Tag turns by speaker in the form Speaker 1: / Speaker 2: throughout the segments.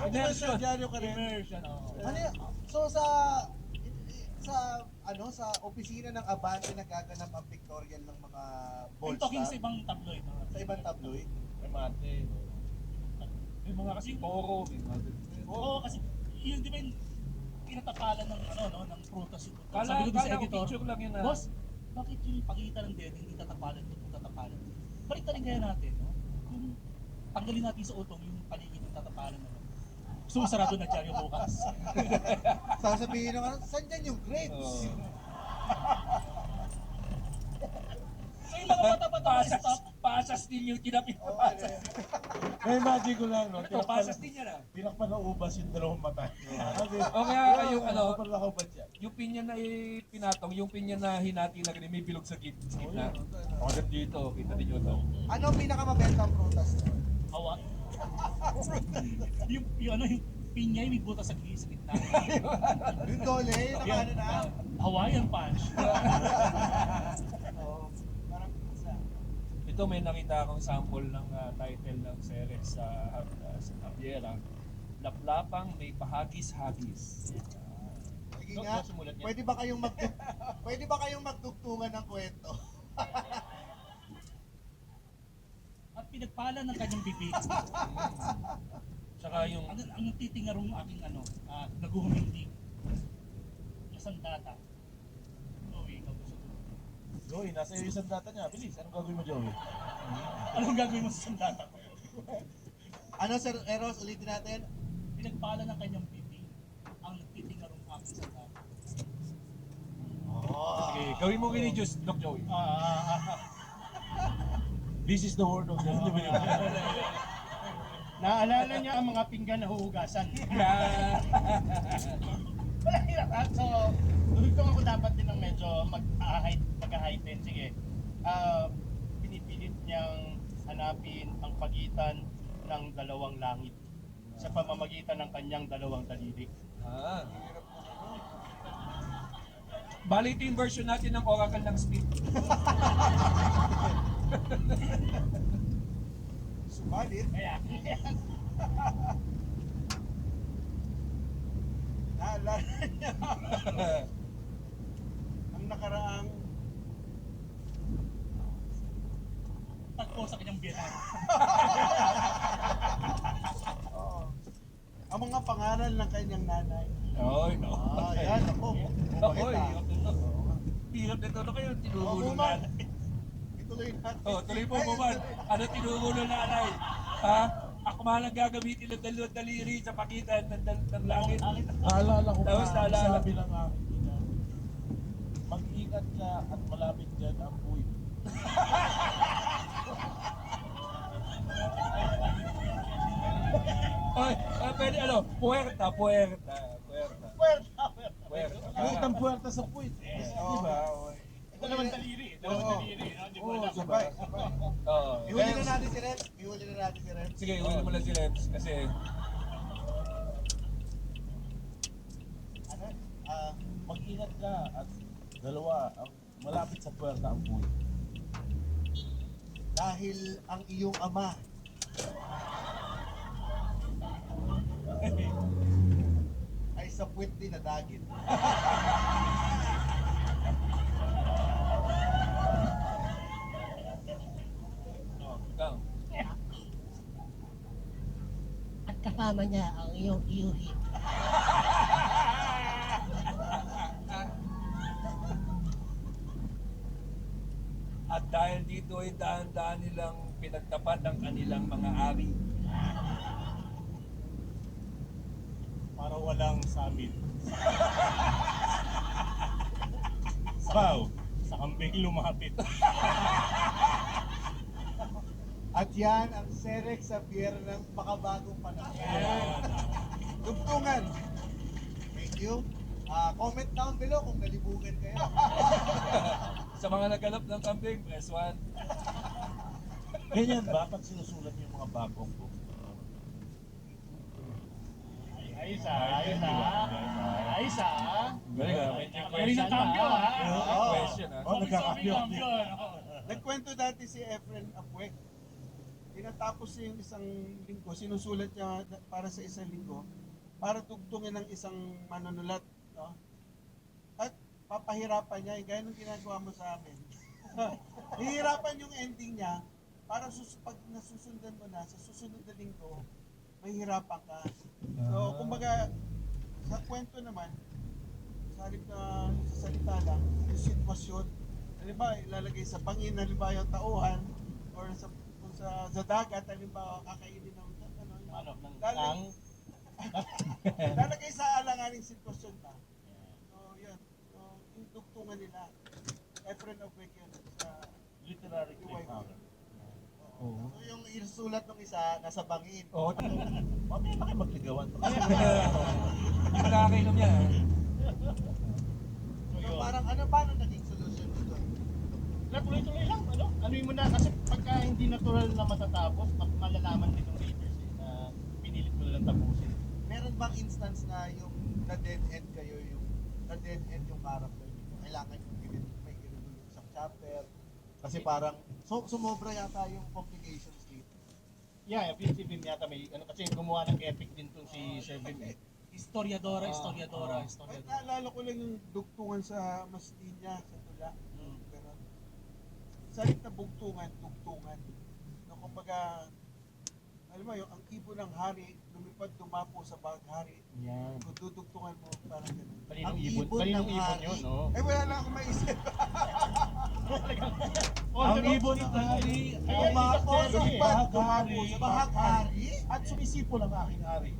Speaker 1: Immersion.
Speaker 2: Dyaryo ka rin.
Speaker 3: Immersion, oo.
Speaker 2: Ano yun? So sa opisina ng Abante nagaganap ang pictorial ng mga
Speaker 3: I'm
Speaker 2: bold
Speaker 3: talking sa
Speaker 2: staff
Speaker 3: ibang tabloid. No?
Speaker 2: sa ibang tabloid.
Speaker 1: May mate. May mga kasi toro. May mga
Speaker 3: Oo, kasi yun di ba yung pinatapalan ng ng prutas yun.
Speaker 1: Kala
Speaker 3: Sabi ko din sa
Speaker 1: ko
Speaker 3: editor,
Speaker 1: picture lang yun
Speaker 3: boss, bakit yung pagitan ng dead hindi tatapalan itong tatapalan? Balik na rin kaya natin, no? Yung tanggalin natin sa utong yung paligid ng tatapalan na. So, sarado na dyan yung bukas.
Speaker 2: Sasabihin nyo, saan dyan yung grapes?
Speaker 1: Oo.
Speaker 3: So, yung mga bata-bata na stop,
Speaker 1: Pasas din yung tinapit.
Speaker 2: Okay.
Speaker 4: May imagine ko lang, no?
Speaker 1: Ito, pasas din yan ah.
Speaker 4: Tinakpan ng ubas yung dalawang mata.
Speaker 1: O kaya yung
Speaker 4: Parang ba siya?
Speaker 1: yung pinya na pinatong, yung pinya na hinati na ganun, may bilog sa gitna. Hanggang dito, kita niyo to.
Speaker 2: Ano ang pinakamabentang prutas?
Speaker 3: hawa. yung pinya yung may butas sa gitna.
Speaker 2: Yung dole, nakaano na.
Speaker 3: Hawaiian punch.
Speaker 2: Oo, parang isa.
Speaker 1: Ito may nakita akong sample ng title ng series sa Aviera. Laplapang may pahagis-hagis.
Speaker 2: Sige nga, pwede ba kayong magdugtungan ng kwento?
Speaker 3: At pinagpala ng kanyang bibig.
Speaker 1: Tsaka yung
Speaker 3: Ang titingarong aking naguhumindig. Sandata. Joey, ikaw gusto mo.
Speaker 4: Joey, nasa iyo yung sandata niya. Bilis, anong gagawin mo, Joey?
Speaker 3: Anong gagawin mo sa sandata ko?
Speaker 2: Ano Sir Eros, ulitin natin?
Speaker 3: Pinagpala ng kanyang bibig ang nagtitingarong aking sandata.
Speaker 2: Oh.
Speaker 1: okay, gawin mo kini-juice, Doc Joey.
Speaker 4: This is the word of God.
Speaker 5: Naalala niya ang mga pinggan na huhugasan.
Speaker 1: Yeah.
Speaker 5: Wala hirap ha? So, dugtong ako dapat din ng medyo mag-heighten. Sige. Pinipilit niyang hanapin ang pagitan ng dalawang langit sa pamamagitan ng kanyang dalawang daliri.
Speaker 1: Bali ito yung version natin ng Oracle ng Speed.
Speaker 2: Subalit,
Speaker 5: Kaya,
Speaker 2: naalala niya ang nakaraang
Speaker 3: Tagpo sa kanyang biyanan.
Speaker 2: ang mga pangaral ng kanyang nanay.
Speaker 1: Oy, no.
Speaker 2: Yan, ako.
Speaker 1: Oy, hirap nito na kayo, tinugulo na.
Speaker 2: Ituloy natin.
Speaker 1: Oh, tuloy po man. Ano tinugulo na nanay? Ha? Ako man ang gagamitin ng dalawang daliri sa pagitan ng langit.
Speaker 4: Naalala ko
Speaker 1: Tapos
Speaker 4: pa,
Speaker 1: naalala.
Speaker 4: sabi ng aking ina, mag-ingat ka at malapit dyan ang buhay.
Speaker 1: Oy, pwede puwerta.
Speaker 4: Kahit ang puwerta sa puwit.
Speaker 2: Oo.
Speaker 4: Diba?
Speaker 5: ito naman daliri. Dalawang
Speaker 2: Oo.
Speaker 5: daliri. Di ba?
Speaker 4: Oo,
Speaker 2: Sabay, sabay.
Speaker 1: Oo.
Speaker 2: Ihuli na natin si Reps. Ihuli na natin si Reps.
Speaker 1: Sige, uwi mo lang si Reps kasi
Speaker 2: Ano?
Speaker 4: Mag-ingat ka at dalawa, ang malapit sa puwerta ang buhay.
Speaker 2: Dahil ang iyong ama ay sa puwit din na dagit.
Speaker 1: ikaw.
Speaker 6: At kasama niya ang iyong iuhin.
Speaker 1: At dahil dito ay daan-daan nilang pinagtapat ang kanilang mga ari.
Speaker 5: Para walang samin.
Speaker 4: Wow!
Speaker 5: Sa kambing lumapit.
Speaker 2: At yan ang Serex Xavier ng makabagong panahon. Tugtungan. Thank you. Comment down below kung nalibugan kayo.
Speaker 1: Sa mga naghanap ng kambing, press 1.
Speaker 4: Ganyan ba pag sinusulat niyo yung mga bagong book?
Speaker 5: Ayos ah.
Speaker 1: Galing ah, may
Speaker 3: Galing ng cambio, ha?
Speaker 2: Oo.
Speaker 1: question ah.
Speaker 4: Oh, nagkakapyo.
Speaker 3: Cambio.
Speaker 2: Nagkwento dati si Efren Apuek. tinatapos niya yung isang linggo, sinusulat niya para sa isang linggo, para tugtungin ng isang manunulat, no? At papahirapan niya, gaya ng ginagawa mo sa amin. Hihirapan yung ending niya, para pag nasusundan mo na, sa susunod na linggo, mahihirapan ka. So, kumbaga, sa kwento naman, sa halip na sa salita lang, yung sitwasyon, halimbawa, ilalagay sa bangin, halimbawa yung tauhan, or kung sa dagat, halimbawa, kakainin ng
Speaker 5: Ano, ng
Speaker 2: lalagay sa alanganing sitwasyon ba? So, yun. So, yung dugtungan nila, Efren of Wake yun sa
Speaker 4: Literary
Speaker 2: UY.
Speaker 4: cliffhanger.
Speaker 2: Oo. So, yung isulat ng isa, nasa bangin.
Speaker 1: Oo,
Speaker 4: Mamaya na kayo magligawan.
Speaker 1: hindi ko nakakainom yan. Ha?
Speaker 2: So, parang ano ba naging solusyon dito?
Speaker 5: Tuloy-tuloy lang, ano? Anuin mo na, kasi pagka hindi natural na matatapos, malalaman din ng readers na pinilit mo lang tapusin.
Speaker 2: Meron bang instance na yung na-dead end kayo, yung na-dead end yung character niyo? Kailangan yung may i-reveal yung isang chapter? Kasi parang, sumobra yata yung complications dito.
Speaker 5: Yeah, si Vim yata may, kasi gumawa ng epic din tong si Sir Vim eh.
Speaker 3: Historiadora.
Speaker 2: At naalala ko lang yung dugtungan sa Mastinya, sa Tula. Pero, salit na dugtungan. No, kumbaga, alam mo, yung ang ibon ng hari, lumipad dumapo sa baghari.
Speaker 4: Yan.
Speaker 2: Kung dudugtungan mo, parang gano'n.
Speaker 5: Kaninong ibon yun, no?
Speaker 2: Eh, wala lang akong maisip.
Speaker 4: Ang ibon ng hari,
Speaker 2: Dumapo sa
Speaker 4: baghari,
Speaker 2: dumapo sa baghari.
Speaker 4: at sumisipol ang aking hari.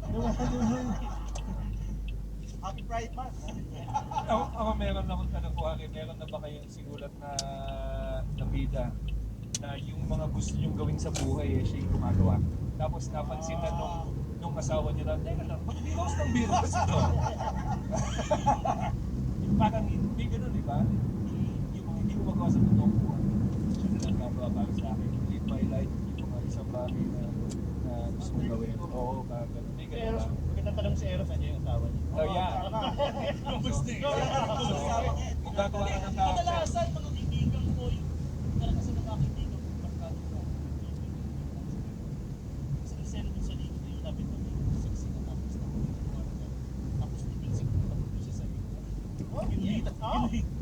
Speaker 2: Happy Pride Month.
Speaker 1: Ako meron akong tanong ko, Hari, meron na ba kayong sinulat na bida na yung mga gusto niyong gawin sa buhay siya yung gumagawa? Tapos napansin na nung asawa niya na, teka lang, mag-biros ng biros ito. Parang hindi ganun, di ba? Hindi ko magawa sa totoong buhay. Siya na nagkagawa para sa akin. Live my life, yung mga isang bagay na gusto kong gawin. Oo, parang ganun. Hindi
Speaker 5: Si
Speaker 1: ganun
Speaker 5: Eros,
Speaker 1: ba?
Speaker 5: magandang tanong si Eros, nandiyan yung asawa niya.
Speaker 1: Oh, yeah.
Speaker 3: Gusto eh.
Speaker 1: Kung gagawa ka ng character.
Speaker 3: Kadalasan, mga kaibigan ko, yung karanasan ng mga kaibigan ko, barkado ko. Sa isena dun sa linggo, yung labit na may sexy na tapos na tapos nipinsik ko tapos siya sa linggo.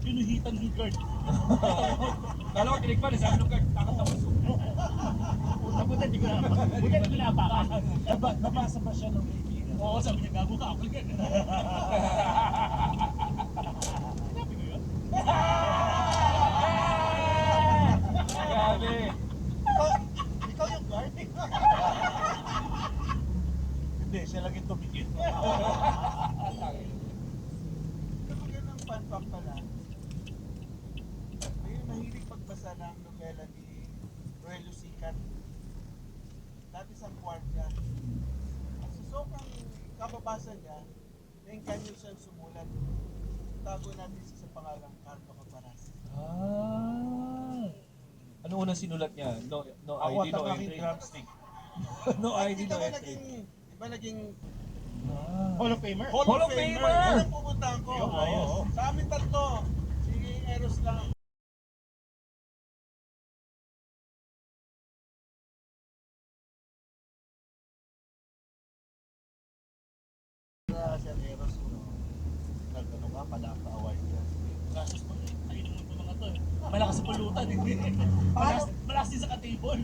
Speaker 3: Pinuhitan ng guard.
Speaker 1: Kala ko kinig pa, sabi nung guard, takot ako.
Speaker 5: Buti hindi ko napakan.
Speaker 4: Nabasa ba siya ng kaibigan?
Speaker 3: Oo, sabi niya, gago ka, ako ganyan. Sinabi ko yun.
Speaker 1: Grabe.
Speaker 2: Ikaw yung guard.
Speaker 4: Hindi, siya lang yung tumigil.
Speaker 2: Kapag ng fun fact pala, may mahilig pagbasa ng nobela ni Roelio Sicat. Dati sa Guardia. At sa sobrang kababasa niya, naingganyo siyang sumulat. Tago natin siya sa pangalang Carlo Caparas.
Speaker 1: Ano unang sinulat niya? No
Speaker 4: Ako
Speaker 1: ID,
Speaker 4: at
Speaker 1: no
Speaker 4: ang aking
Speaker 1: entry.
Speaker 4: drumstick.
Speaker 1: No ID,
Speaker 2: Kita
Speaker 1: no
Speaker 2: mo
Speaker 1: entry.
Speaker 2: naging
Speaker 5: Hall of Famer.
Speaker 1: Hall of Famer!
Speaker 2: Walang pupuntahan ko.
Speaker 5: Yung ayos.
Speaker 2: Sa amin tatlo, si Eros lang.
Speaker 4: Sir Eros, nagano ka, palaka-award ka.
Speaker 3: Gasos pa rin. Ayun naman itong mga to eh. Malakas sa pulutan eh. Malakas din sa ka-table.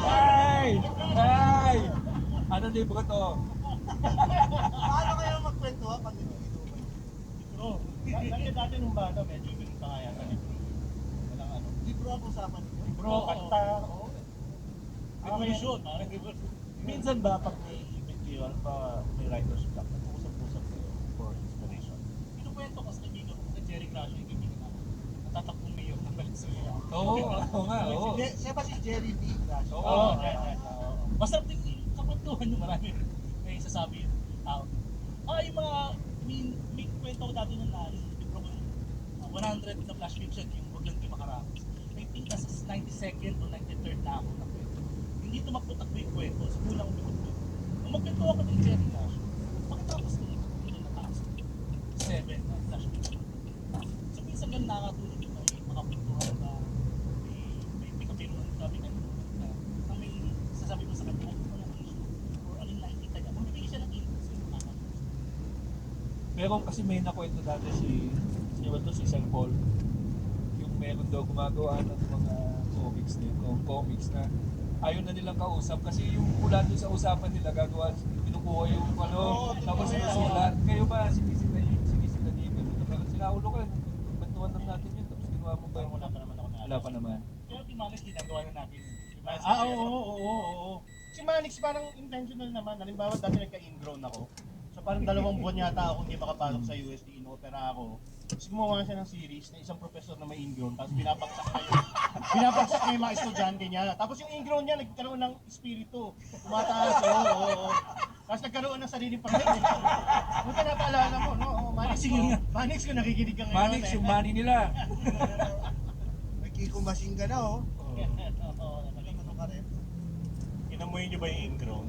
Speaker 1: Ay! Ay! Ano libro to?
Speaker 2: Paano kayo magkwentuhan pag inuman?
Speaker 3: Bro,
Speaker 5: Dati nung bata, medyo ganun pa kaya sa libro. Walang ano.
Speaker 2: Libro ang usapan niyo.
Speaker 3: bro,
Speaker 5: Kanta.
Speaker 3: revolusyon. Parang revolusyon.
Speaker 4: Minsan ba pag may event kayo, ano ba may writer's block, nag-uusap-usap kayo for inspiration?
Speaker 3: Kinukwento ko sa kaibigan ko kay Jerry Crasher, yung kaibigan natin. Natatakbong mayor ng Valenzuela.
Speaker 1: Oo nga, oo.
Speaker 2: Siya ba si Jerry B. Crash?
Speaker 1: Oo.
Speaker 3: Masarap din yung kapagtuhan yung marami. May sasabi yung tao. Yung mga, may kwento ko dati nung yung libro ko, 100 na flash fiction, yung Huwag Lang Kayo Makaramos. I think nasa 92nd o 93rd na ako na kwento. Hindi tumakbo-takbo yung kwento, so kulang ko lumutlo. Nung magkwento ako ng Jerry Nash, pagkatapos ko yung nataas ko. 7 na flash fiction. So minsan ganun nakakatulog yung may makapagtuhan na may
Speaker 1: Meron kasi may nakwento dati si Sir Paul. Yung meron daw gumagawa ng mga comics na ayaw na nilang kausap kasi yung mula doon sa usapan nila gagawa, kinukuha yung tapos sinusulat. Kayo ba, sinisita dito. Pero sinaulo ka, bantuan lang natin yun. Tapos ginawa mo ba?
Speaker 5: Wala pa naman ako na.
Speaker 1: Wala pa naman.
Speaker 3: Pero Timanes, ginagawa na natin. Timanes,
Speaker 5: Oo. Si Manix parang intentional naman. Halimbawa, dati nagka-ingrown ako. So parang 2 buwan yata ako hindi makapasok sa USD. In-opera ako. Tapos gumawa siya ng series na isang professor na may ingrown. Tapos binabagsak niya yung mga estudyante niya. Tapos yung ingrown niya nagkaroon ng espiritu. Tumataas. Oo. Tapos nagkaroon ng sariling pamilya. Kung ka napaalala mo, no? Manix, Manix kung nakikinig ka ngayon.
Speaker 1: Manix, yung money nila.
Speaker 2: Nagkikumasing ka na, oh.
Speaker 5: Oo,
Speaker 2: Ano ka rin?
Speaker 5: inamoy niyo ba yung ingrown?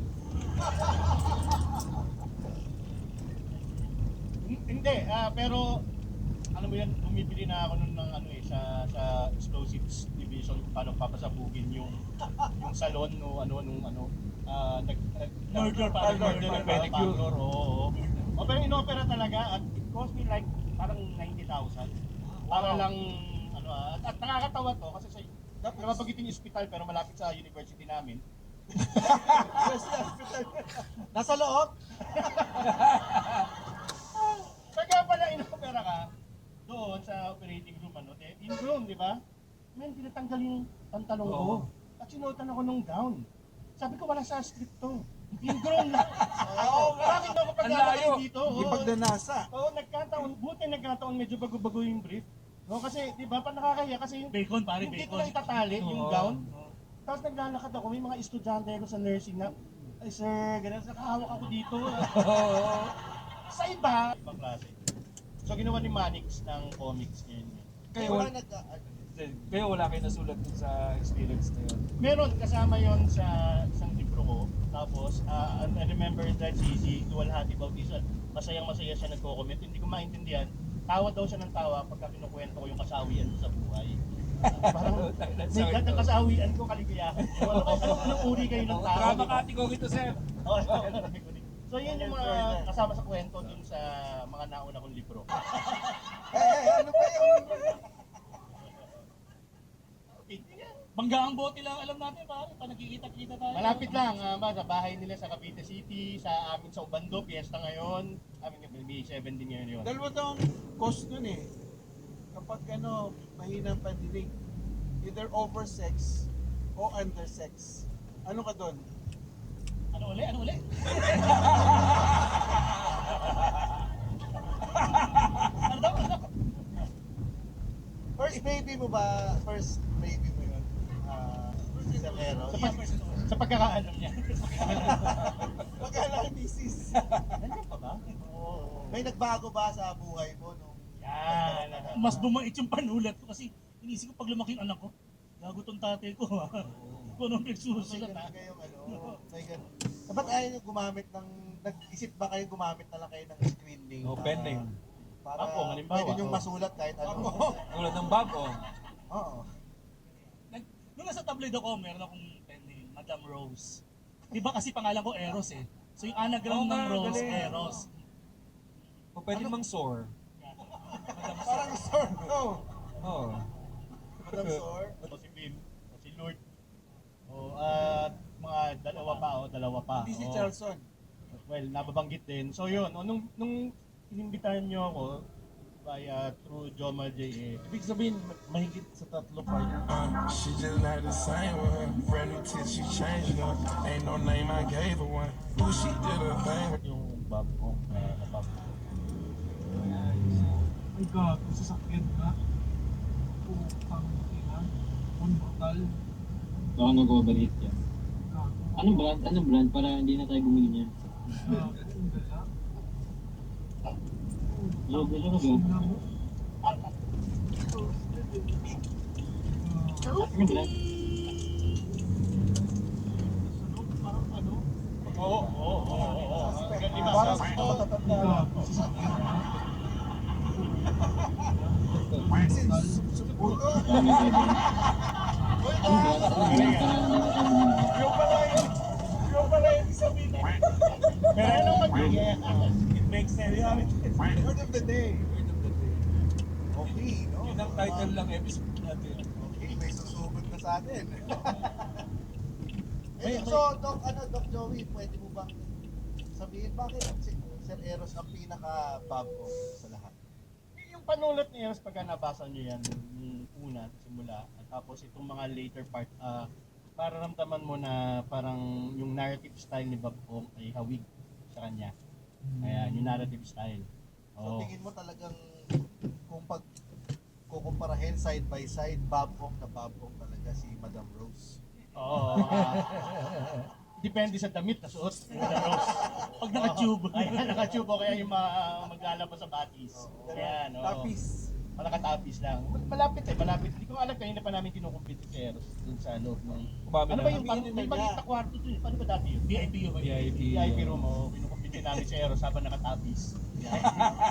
Speaker 5: Hindi, pero alam mo yan, bumibili na ako nun ng sa explosives division paano papasabugin yung salon
Speaker 3: Murder,
Speaker 1: pedicure.
Speaker 5: Oo. Pero inopera talaga at it cost me like parang 90,000 para lang at nakakatawa to kasi sa nababagitin yung ospital pero malapit sa university namin.
Speaker 2: Nasa loob?
Speaker 5: Pagka pala inopera ka doon sa operating room, in-room, di ba? Man, tinatanggal yung pantalong ko.
Speaker 1: Oo.
Speaker 5: At sinuotan ako ng gown. Sabi ko, wala sa script to. In-grown lang. Oo, bakit daw kapag
Speaker 1: Ang layo.
Speaker 5: nalakay dito?
Speaker 2: Hindi pagdanasa.
Speaker 5: Oo, buti nagkataon, medyo bago-bago yung brief. No, kasi, di ba, pa nakakahiya kasi yung
Speaker 3: Bacon, pare,
Speaker 5: hindi ko
Speaker 3: bacon.
Speaker 5: lang itatali, yung
Speaker 1: Oo.
Speaker 5: gown. Tapos naglalakad ako, may mga estudyante ko sa nursing na, ay sir, ganun, nakahawak ako dito. Sa ibang klase. So ginawa ni Manix ng comics ngayon.
Speaker 1: Kayo wala kayo nasulat dun sa experience na yun.
Speaker 5: Meron kasama yon sa isang libro ko. Tapos, I remember that si Dualhati Bautista, masayang-masaya siya nagko-comment. Hindi ko maintindihan. Tawa daw siya ng tawa pagka kinukwento ko yung kasawian ko sa buhay. Parang may lahat ng kasawian ko, kaligayahan ko. Anong uri kayo ng tao?
Speaker 1: Drama category ito, sir.
Speaker 5: So yun yung mga kasama sa kwento dun sa mga nauna kong libro.
Speaker 2: Ano ba yung...
Speaker 3: Bangga ang bote lang alam natin, pare. Pa nagkikita-kita tayo.
Speaker 5: Malapit lang, sa bahay nila sa Cavite City, sa amin sa Ubando, fiesta ngayon. Amin may 7 din ngayon yun.
Speaker 2: Dalawa daw ang cost nun eh. Kapag mahina ang pandinig. Either oversex o undersex. Ano ka doon?
Speaker 3: Ano uli? Ano daw?
Speaker 2: First baby mo ba? First baby mo yun? Sa Pero?
Speaker 5: Sa pagkakaalam niya.
Speaker 2: Magkala kay misis.
Speaker 5: Nandiyan pa ba? Oo.
Speaker 2: May nagbago ba sa buhay mo nung...
Speaker 5: Yan.
Speaker 3: Mas bumait yung panulat ko kasi inisip ko pag lumaki yung anak ko, gago tong tatay ko ha. Kung anong
Speaker 2: May
Speaker 3: nagsusulat ha.
Speaker 2: ganun kayong may ganun. Dapat ayaw nyo gumamit ng... Nag-isip ba kayo gumamit na lang kayo ng screen name?
Speaker 1: O, pen name.
Speaker 2: Para
Speaker 5: Ako, halimbawa,
Speaker 2: pwede nyo masulat kahit ano.
Speaker 1: Tulad ng bag, oh.
Speaker 2: Oo.
Speaker 3: Nung nasa tabloid ako, meron akong pen name, Madam Rose. Di ba kasi pangalan ko Eros eh. So yung anagram
Speaker 1: Oo
Speaker 3: ng
Speaker 1: nga,
Speaker 3: Rose,
Speaker 1: galing.
Speaker 3: Eros.
Speaker 1: O pwede mang sore.
Speaker 2: Parang Sor, no?
Speaker 1: Oo.
Speaker 2: Madam Sor.
Speaker 5: O si Bim, o si Lord. At mga dalawa pa.
Speaker 2: Hindi si
Speaker 5: Oo.
Speaker 2: Charleston.
Speaker 5: Well, nababanggit din. So yun, nung inimbitahan nyo ako via through Joma J.A.
Speaker 4: Ibig sabihin, mahigit sa 3 part.
Speaker 7: She just not the same with her. Brand new tits, she changed up. Ain't no name, I gave her one. Ooh, she did her thing.
Speaker 4: Yung bab ko, nabab.
Speaker 8: Ay gago, sasakyan ka. Putang ina. Brutal.
Speaker 9: Baka magbabalit yan.
Speaker 8: Gago.
Speaker 9: Anong brand para hindi na tayo bumili niya?
Speaker 8: Gago, ang gala.
Speaker 9: Logo lang ba?
Speaker 8: Sino mo?
Speaker 9: Anong brand?
Speaker 8: Parang ano?
Speaker 5: Oo.
Speaker 2: Parang matatanda.
Speaker 8: Gago, sasakyan ka.
Speaker 2: Suputo.
Speaker 9: Anong brand? Anong brand para hindi na tayo bumili niya?
Speaker 5: Yung pala yung sabihin. Pero ano mag-
Speaker 4: It makes sense.
Speaker 2: Word of the day.
Speaker 1: Word of the day.
Speaker 2: Okay, no?
Speaker 1: Yun ang title lang episode natin.
Speaker 2: Okay, may susugod na sa atin.
Speaker 5: May-
Speaker 10: So, Doc Joey, pwede mo bang sabihin bakit si Sir Eros ang pinaka-bago sa lahat?
Speaker 5: Yung panulat ni Eros, pagka nabasa nyo yan, yung una, simula, at tapos itong mga later part, para ramdaman mo na parang yung narrative style ni Bob Ong ay hawig sa kanya. Kaya yung narrative style.
Speaker 10: So,
Speaker 5: Oo.
Speaker 10: tingin mo talagang kung pag kukumparahin side by side, Bob Ong talaga si Madam Rose.
Speaker 5: Oo. Depende sa damit na suot.
Speaker 3: Pag naka-tube.
Speaker 5: Ayan, naka-tube o kaya yung maglalabas sa batis. Ayan, oo.
Speaker 2: Tapis.
Speaker 5: Nakatapis lang. Malapit eh, malapit. Hindi ko alam, kanina pa namin kinukumpit si Eros dun sa loob ng...
Speaker 1: Umami
Speaker 5: Ano
Speaker 1: na.
Speaker 5: ba yung parang may maliit na kwarto dun? Paano ba dati yun?
Speaker 3: VIP yun.
Speaker 1: VIP.
Speaker 5: VIP room, oh. Kinukumpit din namin si Eros habang nakatapis.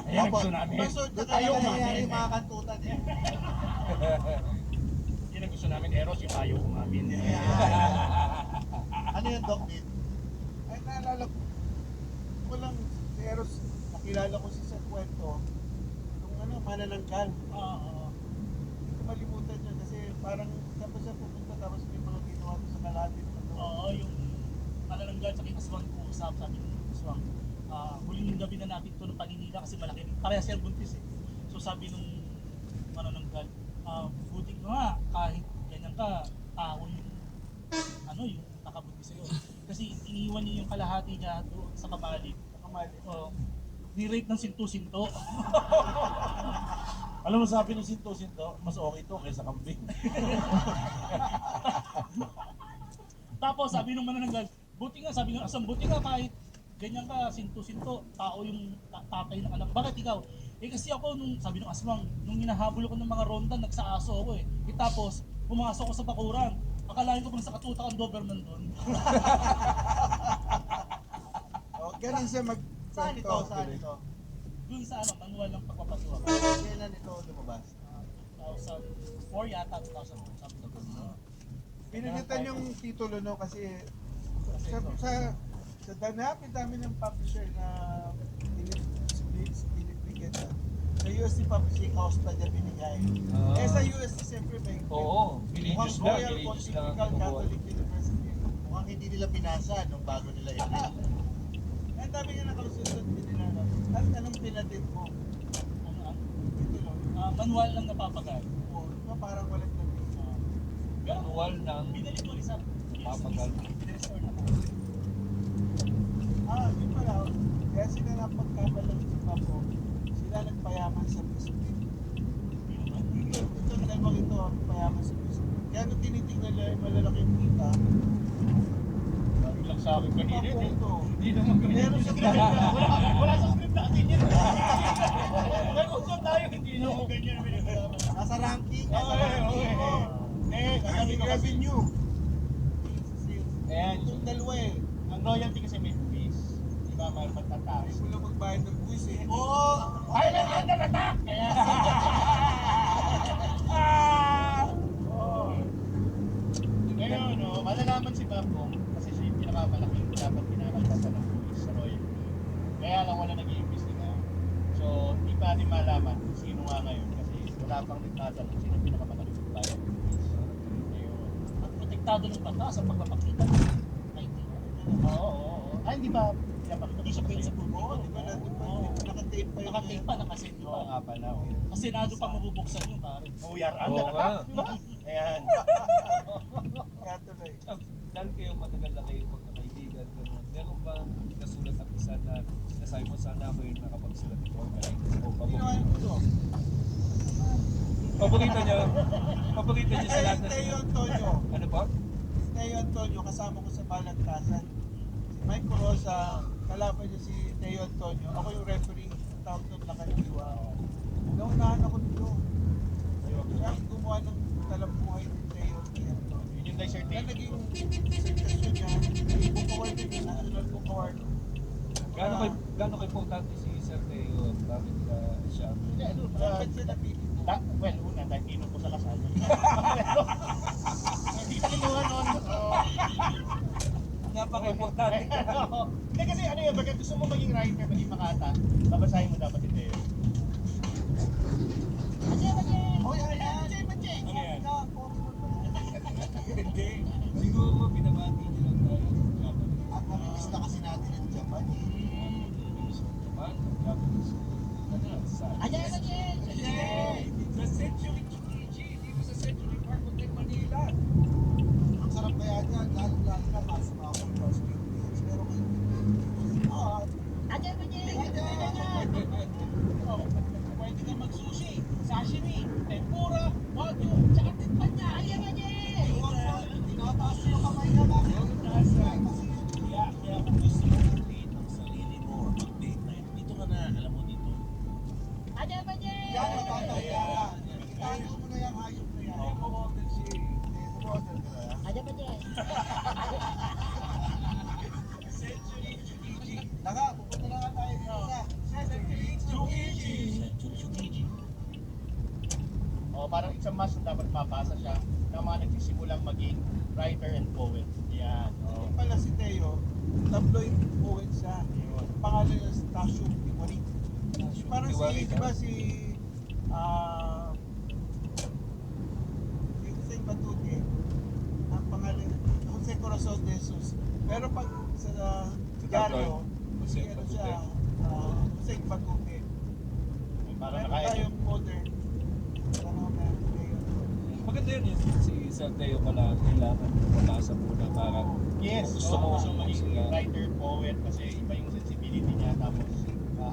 Speaker 5: Ayan, gusto namin.
Speaker 10: Doon
Speaker 5: Ayaw
Speaker 10: talaga
Speaker 5: umamin.
Speaker 10: nangyayari yung mga kantutan eh.
Speaker 5: Yan ang gusto namin, Eros, yung ayaw umamin.
Speaker 10: Ano yung Doc Did?
Speaker 2: Ay, naalala ko lang, si Eros, nakilala ko siya sa kwento, nung manananggal. Hindi ko malimutan niya kasi parang tapos siya pupunta tapos may mga ginawa ko sa kalahati.
Speaker 3: Oo, yung malalanggan sa kinaswang ko usap, sabi ng kaswang, huling gabi na natin ito ng paninila kasi malaki, parehas siya buntis eh. So sabi nung manananggal, buti ko nga, kahit ganyan ka, tao yung, yung nakabuntis sa'yo. Kasi iniwan niya yung kalahati niya doon sa kamali. Ni-rape ng sinto-sinto.
Speaker 4: Alam mo, sabi ng sinto-sinto, mas okay to kaysa kambing.
Speaker 3: Tapos sabi nung manananggal, buti nga, sabi ng asam, buti nga kahit ganyan ka, sinto-sinto, tao yung tatay ng anak. Bakit ikaw? Eh kasi ako, sabi ng aswang, nung hinahabol ako ng mga ronda, nagsaaso ako eh. Tapos, pumasok ako sa bakuran. Akalain ko bang sa katutak ang Doberman doon.
Speaker 2: Ganun siya
Speaker 10: Saan ito? Saan ito?
Speaker 3: Doon sa manual ng pagpapagawa.
Speaker 10: Kailan ito lumabas?
Speaker 3: 2004 yata, 2004, sabi ko.
Speaker 2: Pinilitan yung titulo no kasi sa dami ng publisher na binibigyan na sa UST Publishing House pa niya binigay. Eh sa UST siyempre may
Speaker 1: Oo, religious lang,
Speaker 2: Royal
Speaker 1: religious lang ang
Speaker 2: Pontifical
Speaker 1: kumukuha.
Speaker 2: Catholic University.
Speaker 10: Mukhang hindi nila binasa nung bago nila i-print.
Speaker 2: Ang dami nga nakalusunod din nila. No? At anong pinatid mo? Titulo.
Speaker 3: Manual lang napapagal.
Speaker 2: Oo, diba parang walang nabi.
Speaker 1: Manual ng
Speaker 3: Binalik ko rin sa
Speaker 1: papagal.
Speaker 3: Pinrestore na po.
Speaker 2: Di pala. Kaya sila napagkabalang si Papo. Sila nagpayaman sa biskuit. Itong dalawang ito ang payaman sa biskuit. Kaya nung tinitingnan nila yung malalaking kita,
Speaker 5: Sabi lang sa akin kanina.
Speaker 2: Papo
Speaker 5: eh.
Speaker 2: ito.
Speaker 5: Hindi naman ganyan.
Speaker 2: Meron sa
Speaker 5: Wala sa script natin yan. Nag-usap tayo, hindi naman ganyan.
Speaker 10: Nasa ranking.
Speaker 5: Sabi ko kasi,
Speaker 2: revenue.
Speaker 5: ayan,
Speaker 2: Itong dalawa eh.
Speaker 5: ang royalty kasi may fees. Di ba, may magtatax.
Speaker 2: Hindi mo lang magbayad ng buwis eh.
Speaker 5: Ay, nag-attack! Kaya, ngayon, no, malalaman si Babong kasi siya yung pinakamalaking dapat pinakaltasan ng police sa royalty. Kaya lang wala nag-iimbestiga. So, hindi pa natin malaman kung sino nga ngayon kasi wala pang nagtatanong kung sino yung pinakamalaking bayad ng police. Ayun.
Speaker 3: Ang protektado ng bata sa pagpapakita. Ay, hindi.
Speaker 5: Ay, hindi ba pinapakita?
Speaker 3: Hindi siya pwede sa
Speaker 2: Oo,
Speaker 3: publiko.
Speaker 2: di ba nakatape pa yun?
Speaker 3: Nakatape pa, nakaset
Speaker 5: Oo
Speaker 3: pa.
Speaker 5: nga pala. oh.
Speaker 3: Kasi nado pa mabubuksan yun, pare.
Speaker 5: Uyaraan
Speaker 1: Oo
Speaker 5: na
Speaker 1: nga.
Speaker 5: Ayan.
Speaker 2: Kaya tuloy.
Speaker 1: Dahil kayo matagal na kayo magkakaibigan, ganun. Meron ba nasulat ang isa na sinasabi mo sana ako yung nakapagsulat ito? O
Speaker 2: Ginawa
Speaker 1: paborito?
Speaker 2: ko ito.
Speaker 1: Paborito niya sa lahat na
Speaker 2: Teo
Speaker 1: sila.
Speaker 2: Antonio.
Speaker 1: Ano ba?
Speaker 2: Teo Antonio, kasama ko sa balagtasan. Si Mike Corosa, kalaban niya si Teo Antonio. Ako yung referee ng taon doon Lakadiwa. Naunahan ako dito. Siya ang gumawa ng talambuhay ni Teo Antonio.
Speaker 5: Yun yung
Speaker 2: Kaya
Speaker 5: dissertation.
Speaker 2: naging presentasyon niya, naging book award din yung National Book Award.
Speaker 1: Gaano kayo importante si Sir Teo? Bakit siya?
Speaker 5: Hindi, ano,
Speaker 2: Bakit siya napili?
Speaker 5: well, una, dahil tinong ko sa Lasal. Hindi ka kinuha nun.
Speaker 1: importante ka.
Speaker 5: Hindi kasi ano yun, pagka gusto mo maging writer, maging makata, babasahin mo dapat ito yun.
Speaker 2: Oh, yan.
Speaker 1: Ano yan? Hindi. Siguro binabati niyo lang tayo sa Japanese.
Speaker 10: At namimiss na kasi natin ang Japan.
Speaker 1: So, Japan, Japanese. Ano yan? Sa Sa Century Chikiji, dito sa Century Park Hotel Manila.
Speaker 10: Ang sarap kaya niya, lalo-lalo na pasok na ako cross Philippines. Pero
Speaker 3: Pwede ka mag-sushi, sashimi, tempura, wagyu, tsaka tikpanya.
Speaker 10: tinataas yung kamay na ba?
Speaker 4: Kaya kung gusto mo i-create ang sarili mo or mag-bake na yun, dito ka na, alam mo dito.
Speaker 10: Yan, magkakaya. Itago mo na yung hayop na yan.
Speaker 1: Model siya.
Speaker 10: Model ka na.
Speaker 1: Century Chikiji.
Speaker 10: Naka, pupunta na nga tayo dito sa
Speaker 1: Century Chikiji.
Speaker 4: Chukiji.
Speaker 5: O parang it's a must na dapat mabasa siya ng mga nagsisimulang maging writer and poet. Yan. O.
Speaker 2: Yung pala si Teo, tabloid poet siya. Pangalan niya si Tasyo Tiwari. Parang si, di ba si, Hussein Batuque, ang pangalan, Jose Corazon de Jesus. Pero pag sa diaryo,
Speaker 1: Jose
Speaker 2: ano siya, Hussein Batuque.
Speaker 5: Parang
Speaker 2: Meron
Speaker 5: nakaya.
Speaker 2: tayong modern. Ano na, Teo.
Speaker 1: Maganda yun yung si Teo pala kailangan mabasa muna para
Speaker 5: Yes,
Speaker 1: gusto mo
Speaker 5: gusto mo maging
Speaker 1: musika.
Speaker 5: writer, poet kasi iba yung sensibility niya tapos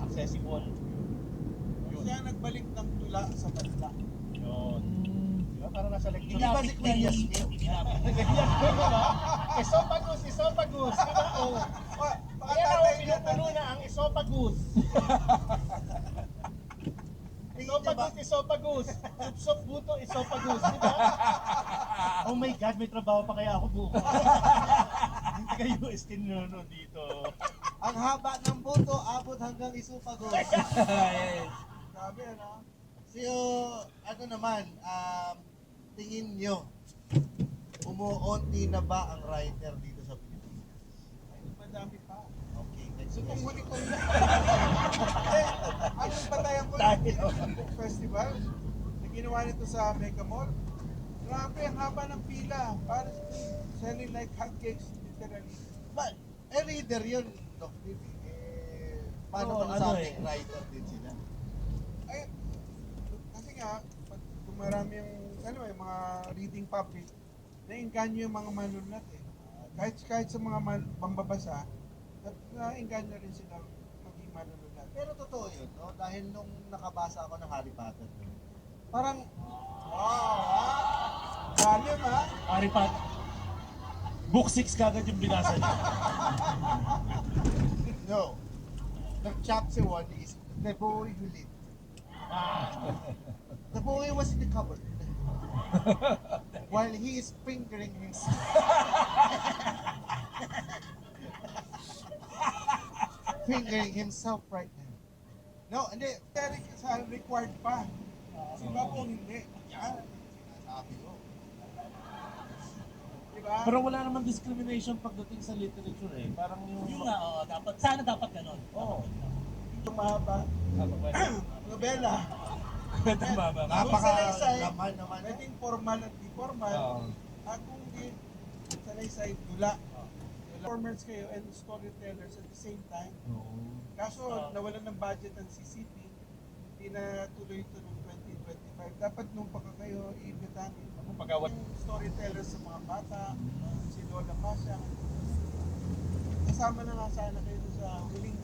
Speaker 5: accessible.
Speaker 2: Siya nagbalik ng tula sa banla.
Speaker 5: Yun. Di ba? Parang nasa lecture.
Speaker 10: Hindi ba si Queen Yasmin?
Speaker 5: Ganyan ko, di ba? Esophagus, esophagus. Di ba? O.
Speaker 2: Baka
Speaker 5: Kaya ako
Speaker 2: tatay niya,
Speaker 5: pinupuno na ang esophagus. Esophagus, esophagus. Supsop buto, esophagus. Di ba? Oh my God, may trabaho pa kaya ako bukas. Hindi kayo US tinuno dito.
Speaker 10: Ang haba ng buto, abot hanggang isupagos.
Speaker 2: Grabe, ano?
Speaker 10: So, ano naman, tingin nyo, umuunti na ba ang writer dito sa Pilipinas?
Speaker 2: Ay, madami pa.
Speaker 10: Okay, next
Speaker 2: So, kung huli
Speaker 10: question.
Speaker 2: kong anong batayan ko ng book festival na ginawa nito sa Mega Mall, grabe, ang haba ng pila. Para selling like hotcakes, literally.
Speaker 10: But, reader yun, Doc Vivi. Paano
Speaker 4: Oo,
Speaker 10: kung
Speaker 4: ano
Speaker 10: sabing writer din sila?
Speaker 2: Ay, kasi nga, pag dumarami yung, ano, yung mga reading public, nainganyo yung mga manunulat eh. Kahit sa mga mambabasa, nainganyo rin silang maging manunulat.
Speaker 10: Pero totoo yun, no? Dahil nung nakabasa ako ng Harry Potter, parang,
Speaker 2: Galim ha?
Speaker 4: Harry Potter. Book 6 kagad yung binasa niya.
Speaker 10: no. The chapter 1 is The Boy Who Lived. The boy was in the cupboard while he is fingering himself. Fingering himself right now.
Speaker 2: No, hindi. Sa required pa. Iba pong hindi.
Speaker 10: Sabi ko.
Speaker 2: Diba?
Speaker 4: Pero wala namang discrimination pagdating sa literature eh. Parang yung...
Speaker 3: Yun nga, dapat, sana dapat ganun.
Speaker 4: Oo.
Speaker 2: Yung mahaba. Nobela.
Speaker 1: Tama ba?
Speaker 10: Napaka-laman naman.
Speaker 2: Pwedeng formal at di formal.
Speaker 1: Oo.
Speaker 2: Kung di, salaysay, tula. Performers kayo and storytellers at the same time. Kaso nawalan ng budget ang CCP, hindi na tuloy ito noong 2025. Dapat nung pagka kayo iimbitahan
Speaker 1: Pagkawat.
Speaker 2: yung storytellers sa mga bata, si Lola Masha. Kasama na nga sana kayo doon sa huling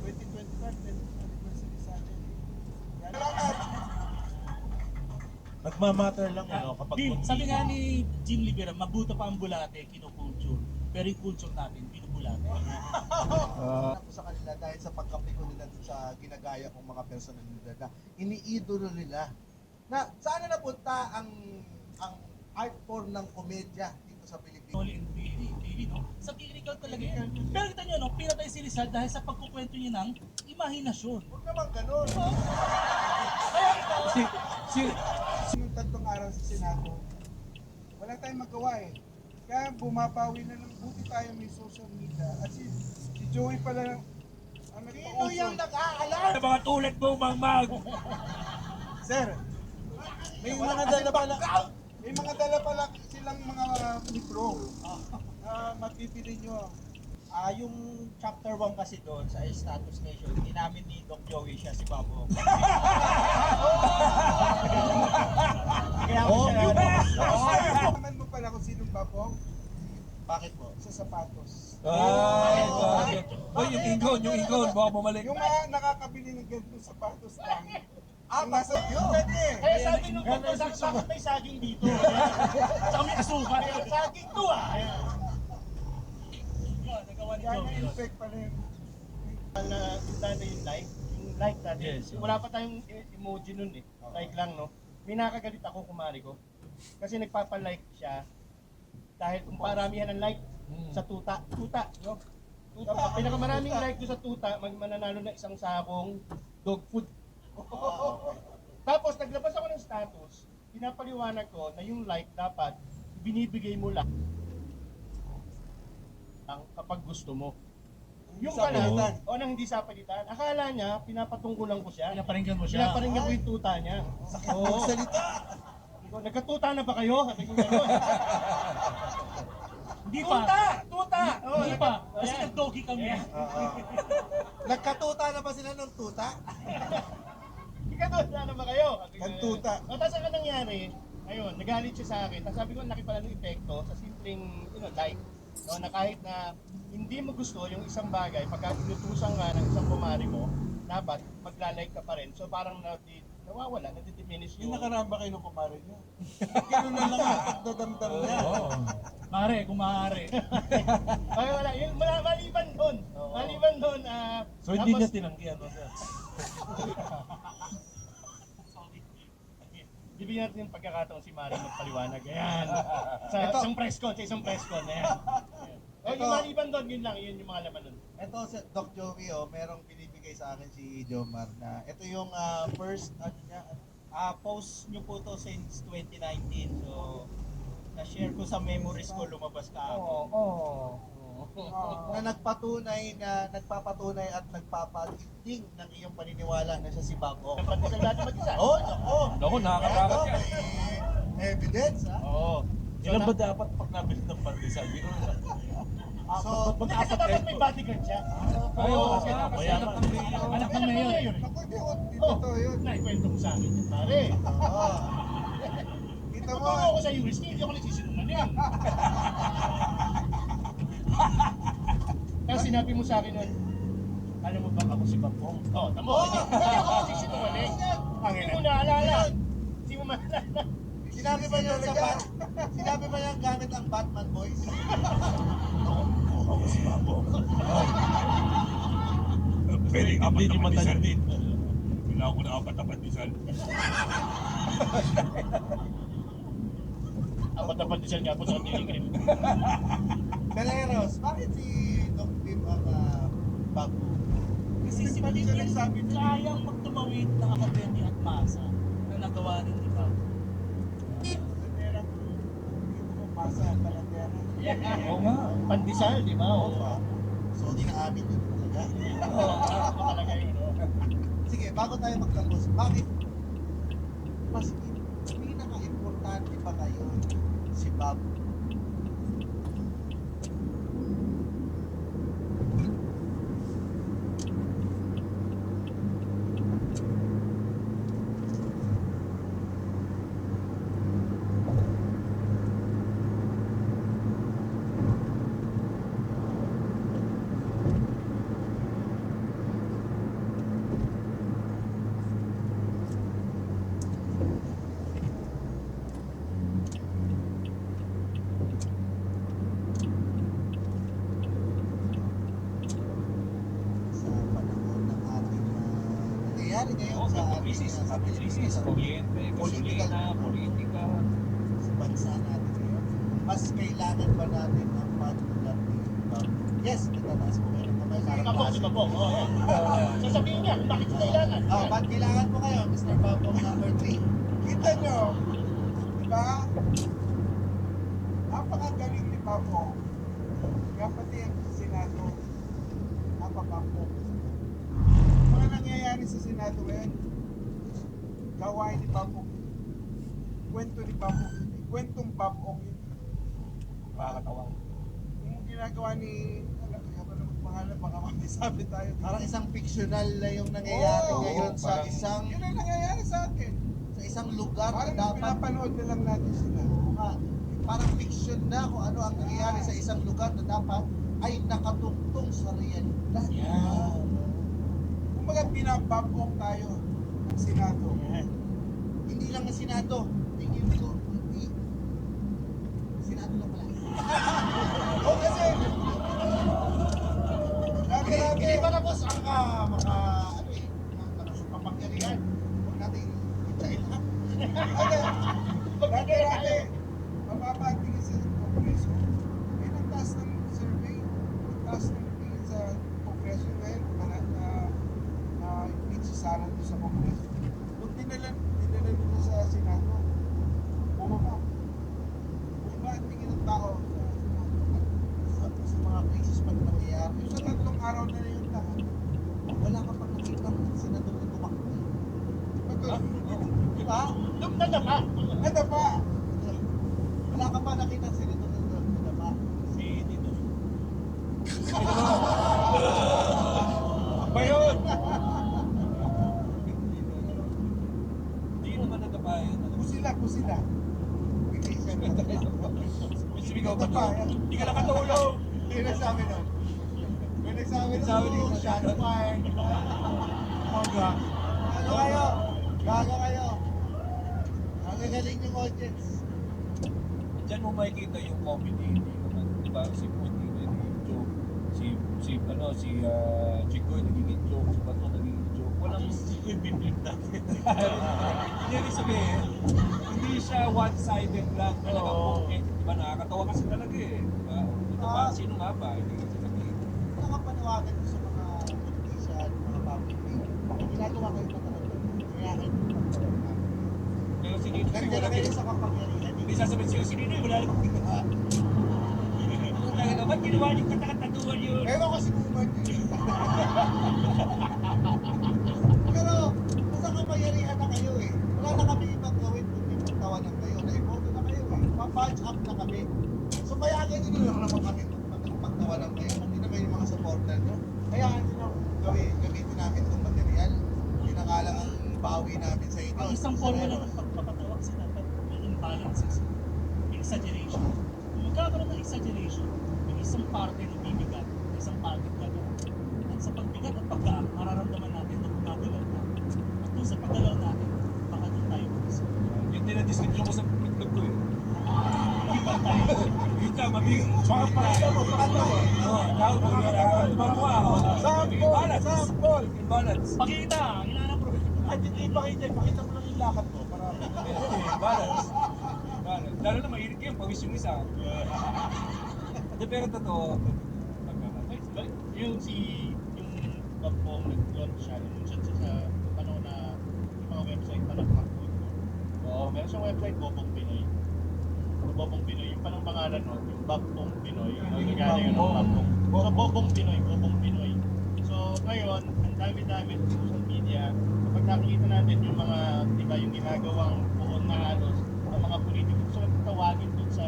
Speaker 2: 2025 10th anniversary sa atin. Salamat!
Speaker 4: Nagmamatter lang ano kapag
Speaker 3: Jim, sabi nga ni Jim Libera, mabuto pa ang bulate, kinukulture. Pero yung culture natin, binubulate.
Speaker 10: Ako sa kanila dahil sa pagkapiko nila dun sa ginagaya kong mga personalidad na iniidolo nila. Na saan na napunta ang art form ng komedya dito sa Pilipinas?
Speaker 3: Only in TV, no? Sa technical talaga yan. Pero kita nyo, no? Pinatay si Rizal dahil sa pagkukwento niya ng imahinasyon.
Speaker 10: Huwag naman ganun.
Speaker 2: Yung tatlong araw sa Senado, wala tayong magawa eh. Kaya bumabawi na ng buti tayo may social media. At si Joey pala ang
Speaker 10: Sino yung
Speaker 2: nagpauso.
Speaker 10: nag-aalam?
Speaker 1: Mga tulad mo, Mang.
Speaker 2: Sir, may mga dala pala. May mga dala pala silang mga libro na mapipili nyo.
Speaker 4: Yung chapter 1 kasi doon sa status nation, hindi namin ni Doc Joey siya si Babo. Kaya ako siya
Speaker 2: Naman mo pala kung sinong babong
Speaker 4: Bakit po?
Speaker 2: sa sapatos.
Speaker 1: Ay, bakit? Oy, yung ingon, baka bumalik.
Speaker 2: Yung mga nakakabili ng ganitong sapatos lang. Yung nasa pwede.
Speaker 5: Kaya sabi nung doktor, bakit may saging dito? Saka may asukal. Saging to ah!
Speaker 3: Yun, nagawa ni
Speaker 2: Kaya
Speaker 3: Joey. yun.
Speaker 2: na-infect pala yung
Speaker 5: Na yung like natin.
Speaker 1: Yes, oh.
Speaker 5: Wala pa tayong emoji nun eh. Like lang no. May nakagalit ako kumari ko. Kasi nagpapa-like siya dahil kung paramihan ng like sa tuta, no? Tuta. Pinakamaraming like doon sa tuta, mananalo na isang sakong dog food. Tapos naglabas ako ng status, pinapaliwanag ko na yung like dapat binibigay mo lang kapag gusto mo. Yung
Speaker 2: Sa
Speaker 5: pala,
Speaker 2: palitan.
Speaker 5: o nang hindi sa palitan, akala niya, pinapatungkulan ko siya.
Speaker 3: Pinaparinggan mo siya.
Speaker 5: Pinaparinggan ko yung tuta niya. Oo.
Speaker 10: Salita.
Speaker 5: Nagkatuta na ba kayo? Sabi ko gano'n.
Speaker 3: Hindi pa.
Speaker 5: Tuta! Oo,
Speaker 3: Hindi pa. Kasi
Speaker 5: Ayan.
Speaker 3: nag-doggy kami.
Speaker 10: Nagkatuta na ba sila ng tuta?
Speaker 5: Nagkatuta na ba kayo? Sabi ko,
Speaker 2: Kantuta.
Speaker 5: O, tapos ang nangyari, ayun, nagalit siya sa akin. Tapos sabi ko, ang laki pala ng epekto sa simpleng, like. No, na kahit na hindi mo gusto yung isang bagay, pagka inutusan ka ng isang kumari mo, dapat magla-like ka pa rin. So parang nawawala, nadidiminish
Speaker 2: Yung
Speaker 5: yung...
Speaker 2: nakaraan ba kayo nung kumari niyo? Ganun na lang at dadamdam niya.
Speaker 3: Mare, kung maaari.
Speaker 5: Ay, wala. Yun, maliban doon. Maliban doon.
Speaker 1: So hindi niya tinanggihan.
Speaker 5: Bibigyan natin yung pagkakataon si Mari magpaliwanag. Ayan. Sa isang press con, Ayan. O, yung maliban doon, yun lang. Yun yung mga laman doon.
Speaker 10: Ito si Doc Joey, merong binibigay sa akin si Jomar na ito yung first
Speaker 4: Post nyo po to since 2019. So, na-share ko sa memories ko, lumabas ka ako.
Speaker 10: na nagpapatunay at nagpapatigting ng iyong paniniwala na siya si Babo.
Speaker 5: Dapat isang dati mag-isa.
Speaker 10: Oh, nako.
Speaker 1: Naku, nakakatakot yan.
Speaker 10: May evidence, ha?
Speaker 5: Oo.
Speaker 1: Ilan ba dapat pag nabili ng pandesal? Biro na.
Speaker 10: So,
Speaker 5: Kasi dapat may bodyguard siya.
Speaker 1: Oo,
Speaker 5: kasi dapat
Speaker 1: mayaman.
Speaker 3: Anak ng mayor.
Speaker 2: Ako, hindi totoo yun.
Speaker 5: Naikwento mo sa akin. Pare.
Speaker 2: Kita mo,
Speaker 5: Tuturo ako sa UST, hindi ako nagsisinungaling. Tapos sinabi mo sa akin nun, alam mo ba ako si Bambong? Oo, tamo. Hindi ako nagsisinungaling. Hindi mo naalala. Hindi mo maalala.
Speaker 10: sinabi ba niya sa sinabi ba niya gamit ang Batman voice?
Speaker 1: Ako si Babo. Pwede hindi niyo matalin. Kailangan ko na apat na pandesal.
Speaker 5: Apat na pandesal nga po sa tinigil.
Speaker 10: Galeros, bakit si Doc Bim ang Babo?
Speaker 3: Kasi si
Speaker 2: Pati
Speaker 3: Bim
Speaker 2: siya nagsabi na
Speaker 3: kayang magtumawid ng akademya at masa na nagawa rin ni Babo.
Speaker 2: Kaderang dito mo pasa, palatera.
Speaker 1: Oo nga.
Speaker 5: Pandesal, di ba? Oo.
Speaker 10: So, di na amin yun talaga.
Speaker 5: Oo, talaga yun.
Speaker 10: Sige, bago tayo magtapos, bakit mas pinaka-importante pa ngayon si Babo? Sa panahon ng ating nangyayari ngayon sa ating sa Pilipinas,
Speaker 1: Kuryente, gasolina, politika.
Speaker 10: sa bansa natin ngayon, mas kailangan ba natin ang panulat ni Babo? Yes, nagtataas po kayo ng kamay. Parang
Speaker 5: Babong, si Babong. Oo. Sasabihin niya kung bakit siya kailangan.
Speaker 10: ba't kailangan mo kayo, Mr. Babo number 3?
Speaker 2: Kita nyo, di ba? Napakagaling ni Papo, pati ang Senado, napapapo. Mga nangyayari sa Senado ngayon, gawain ni Papo. Kwento ni Papo. Kwentong Papo yun.
Speaker 1: Nakakatawa.
Speaker 2: Yung ginagawa ni, ano naman pangalan, baka mamisabi tayo.
Speaker 10: Parang isang fictional na yung nangyayari
Speaker 2: Oo,
Speaker 10: ngayon sa
Speaker 1: parang-
Speaker 10: isang
Speaker 2: Yun ang nangyayari sa atin.
Speaker 10: sa isang lugar na
Speaker 2: Parang
Speaker 10: dapat
Speaker 2: pinapanood na lang natin sila.
Speaker 10: parang fiction na kung ano ang nangyayari sa isang lugar na dapat ay nakatungtong sa realidad.
Speaker 2: Kumbaga pinapapok tayo ng Senado.
Speaker 10: Hindi lang na Senado, tingin ko, hindi. Senado lang pala.
Speaker 2: O kasi,
Speaker 10: Hindi ba na boss ang nakasupapangyarihan? Huwag natin itsahin lahat.
Speaker 2: dati, mababa ang tingin sa Kongreso. Eh, nagtaas ng survey, nagtaas ng tingin sa Kongreso ngayon, impeach si Sara doon sa Kongreso. Kung dinala nila sa Senado, bumaba. Bumaba ang tingin ng tao
Speaker 10: Sa mga cases pag nangyayari,
Speaker 2: sa 3 araw na yun lahat.
Speaker 10: wala ka pang nakita ng senador na tumakbo.
Speaker 2: Di ba?
Speaker 5: Nadapa.
Speaker 2: Nadapa.
Speaker 10: Wala ka pa nakita ng senador na tumakbo.
Speaker 5: Si Tito.
Speaker 1: Ba yun? Hindi naman nadapa yun.
Speaker 2: Kusila. Bigay siya ng
Speaker 1: May sumigaw pa doon. Hindi ka nakatulog.
Speaker 10: Hindi nagsabi nun. May nagsabi
Speaker 1: Nagsabi
Speaker 10: nun,
Speaker 1: nun.
Speaker 10: shot fired. Gaga. Gaga kayo. Gaga kayo. Nagagaling yung audience.
Speaker 1: Diyan mo makikita yung comedy. Hindi naman, di ba? Si Puti nagiging joke. Si Chico nagiging joke. Si Bato nagiging joke. Walang
Speaker 3: Yung biblik natin.
Speaker 1: hindi rin sabihin, hindi siya one-sided lang talaga.
Speaker 5: Oo.
Speaker 1: Okay, di ba nakakatawa kasi talaga eh. Di ba? Ito ba? Sino nga ba? Hindi kasi sabihin.
Speaker 10: Nakapanawagan ko sa mga politician, mga public figure. Ginagawa kayo na talaga. Kaya kayo magpapalawagan.
Speaker 1: Pero si Nino,
Speaker 10: Nandiyan na kayo sa kapangyarihan.
Speaker 1: hindi sasabihin siya, si Nino, wala rin kong ginawa. Talaga naman, ginawa niyo katakatatuan yun.
Speaker 10: Ewan ko si Buman yun. Pero, nasa kapangyarihan na kayo eh. Wala na kami ibang gawin kundi magtawanan kayo. Na-iboto na kayo eh. Pa-punch up na kami. So, payagan nyo lang naman kami magtawanan kayo. Kung hindi naman yung mga supporter nyo. Hayaan nyo lang gamitin namin itong material. Pinakalang ang bawi namin sa inyo.
Speaker 3: Ang isang formula ng pagpapatawa kasi dapat may imbalances. Exaggeration. Kung magkakaroon ng exaggeration, yung isang parte na bibigat, isang parte na gagawin. At sa pagbigat at paggaan, mararamdaman natin na gumagalaw na. At doon sa paggalaw natin, baka doon tayo mag-isip.
Speaker 1: Yung dinadescription ko sa itlog ko eh.
Speaker 3: Hindi ba tayo?
Speaker 1: Yun ka, mabigyan. Baka pakita mo, pakita mo. Oo, tawag mo, tumawa ako. Sample! Imbalance.
Speaker 3: Pakita! Inanap bro.
Speaker 1: At hindi pakita mo lang yung lakad mo. Para balance. Balance. Lalo na mainit yun, pawis yung isa. Hindi, pero totoo.
Speaker 5: Yung Bampong nag-launch siya, sa panahon na yung mga website pa nagmakot. Oo, meron siyang website, Bobong Pinoy. Bobong Pinoy, yung palang pangalan nun, yung Bampong Pinoy, yung nagana yun ng Bampong. So, Bobong Pinoy. So, ngayon, ang dami-dami sa social media, kapag nakikita natin yung mga, di ba, yung ginagawang buong na halos, ang mga politiko, gusto natin tawagin dun sa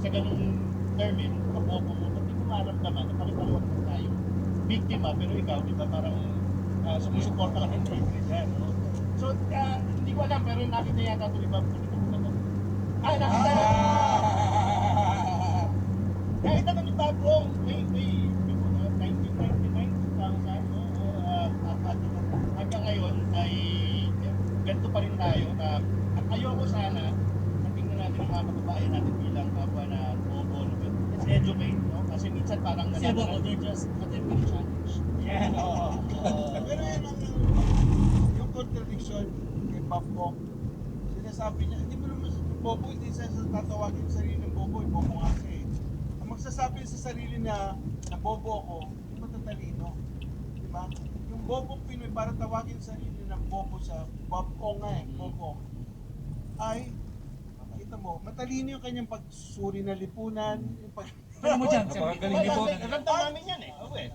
Speaker 5: ganung termin, sa Bobong mo, pati mo maramdaman, na pare-pareho naman tayo. Biktima, pero ikaw, di ba, parang sumusuporta lang ng Pilipinas. No? So, hindi ko alam, pero nakita yata ito, di ba, politiko na to. Nakita na! Nakita na ni Babrong, may 1999, 2000, no? At hanggang ngayon ay ganito pa rin tayo na at ayoko sana na tingnan natin ang mga kababayan natin bilang kapwa na bobo, no? Let's educate, no? Kasi minsan parang
Speaker 3: Kasi ako, they're just attempting to challenge.
Speaker 5: Yeah, oo.
Speaker 2: Pero yan ang yung contradiction kay Papo. Sinasabi niya, hindi mo naman bobo, hindi siya tatawagin yung sarili ng bobo, bobo nga siya eh. Ang magsasabi sa sarili na bobo ako, hindi matatalino. Di ba? Yung bobo Pinoy, para tawagin yung sarili ng bobo sa bobo nga eh, bobo, ay kita mo, matalino yung kanyang pagsuri na lipunan, yung pag...
Speaker 3: Ano mo dyan, sir?
Speaker 1: Napakagaling niyo po.
Speaker 5: Gaganda namin yan eh. Okay.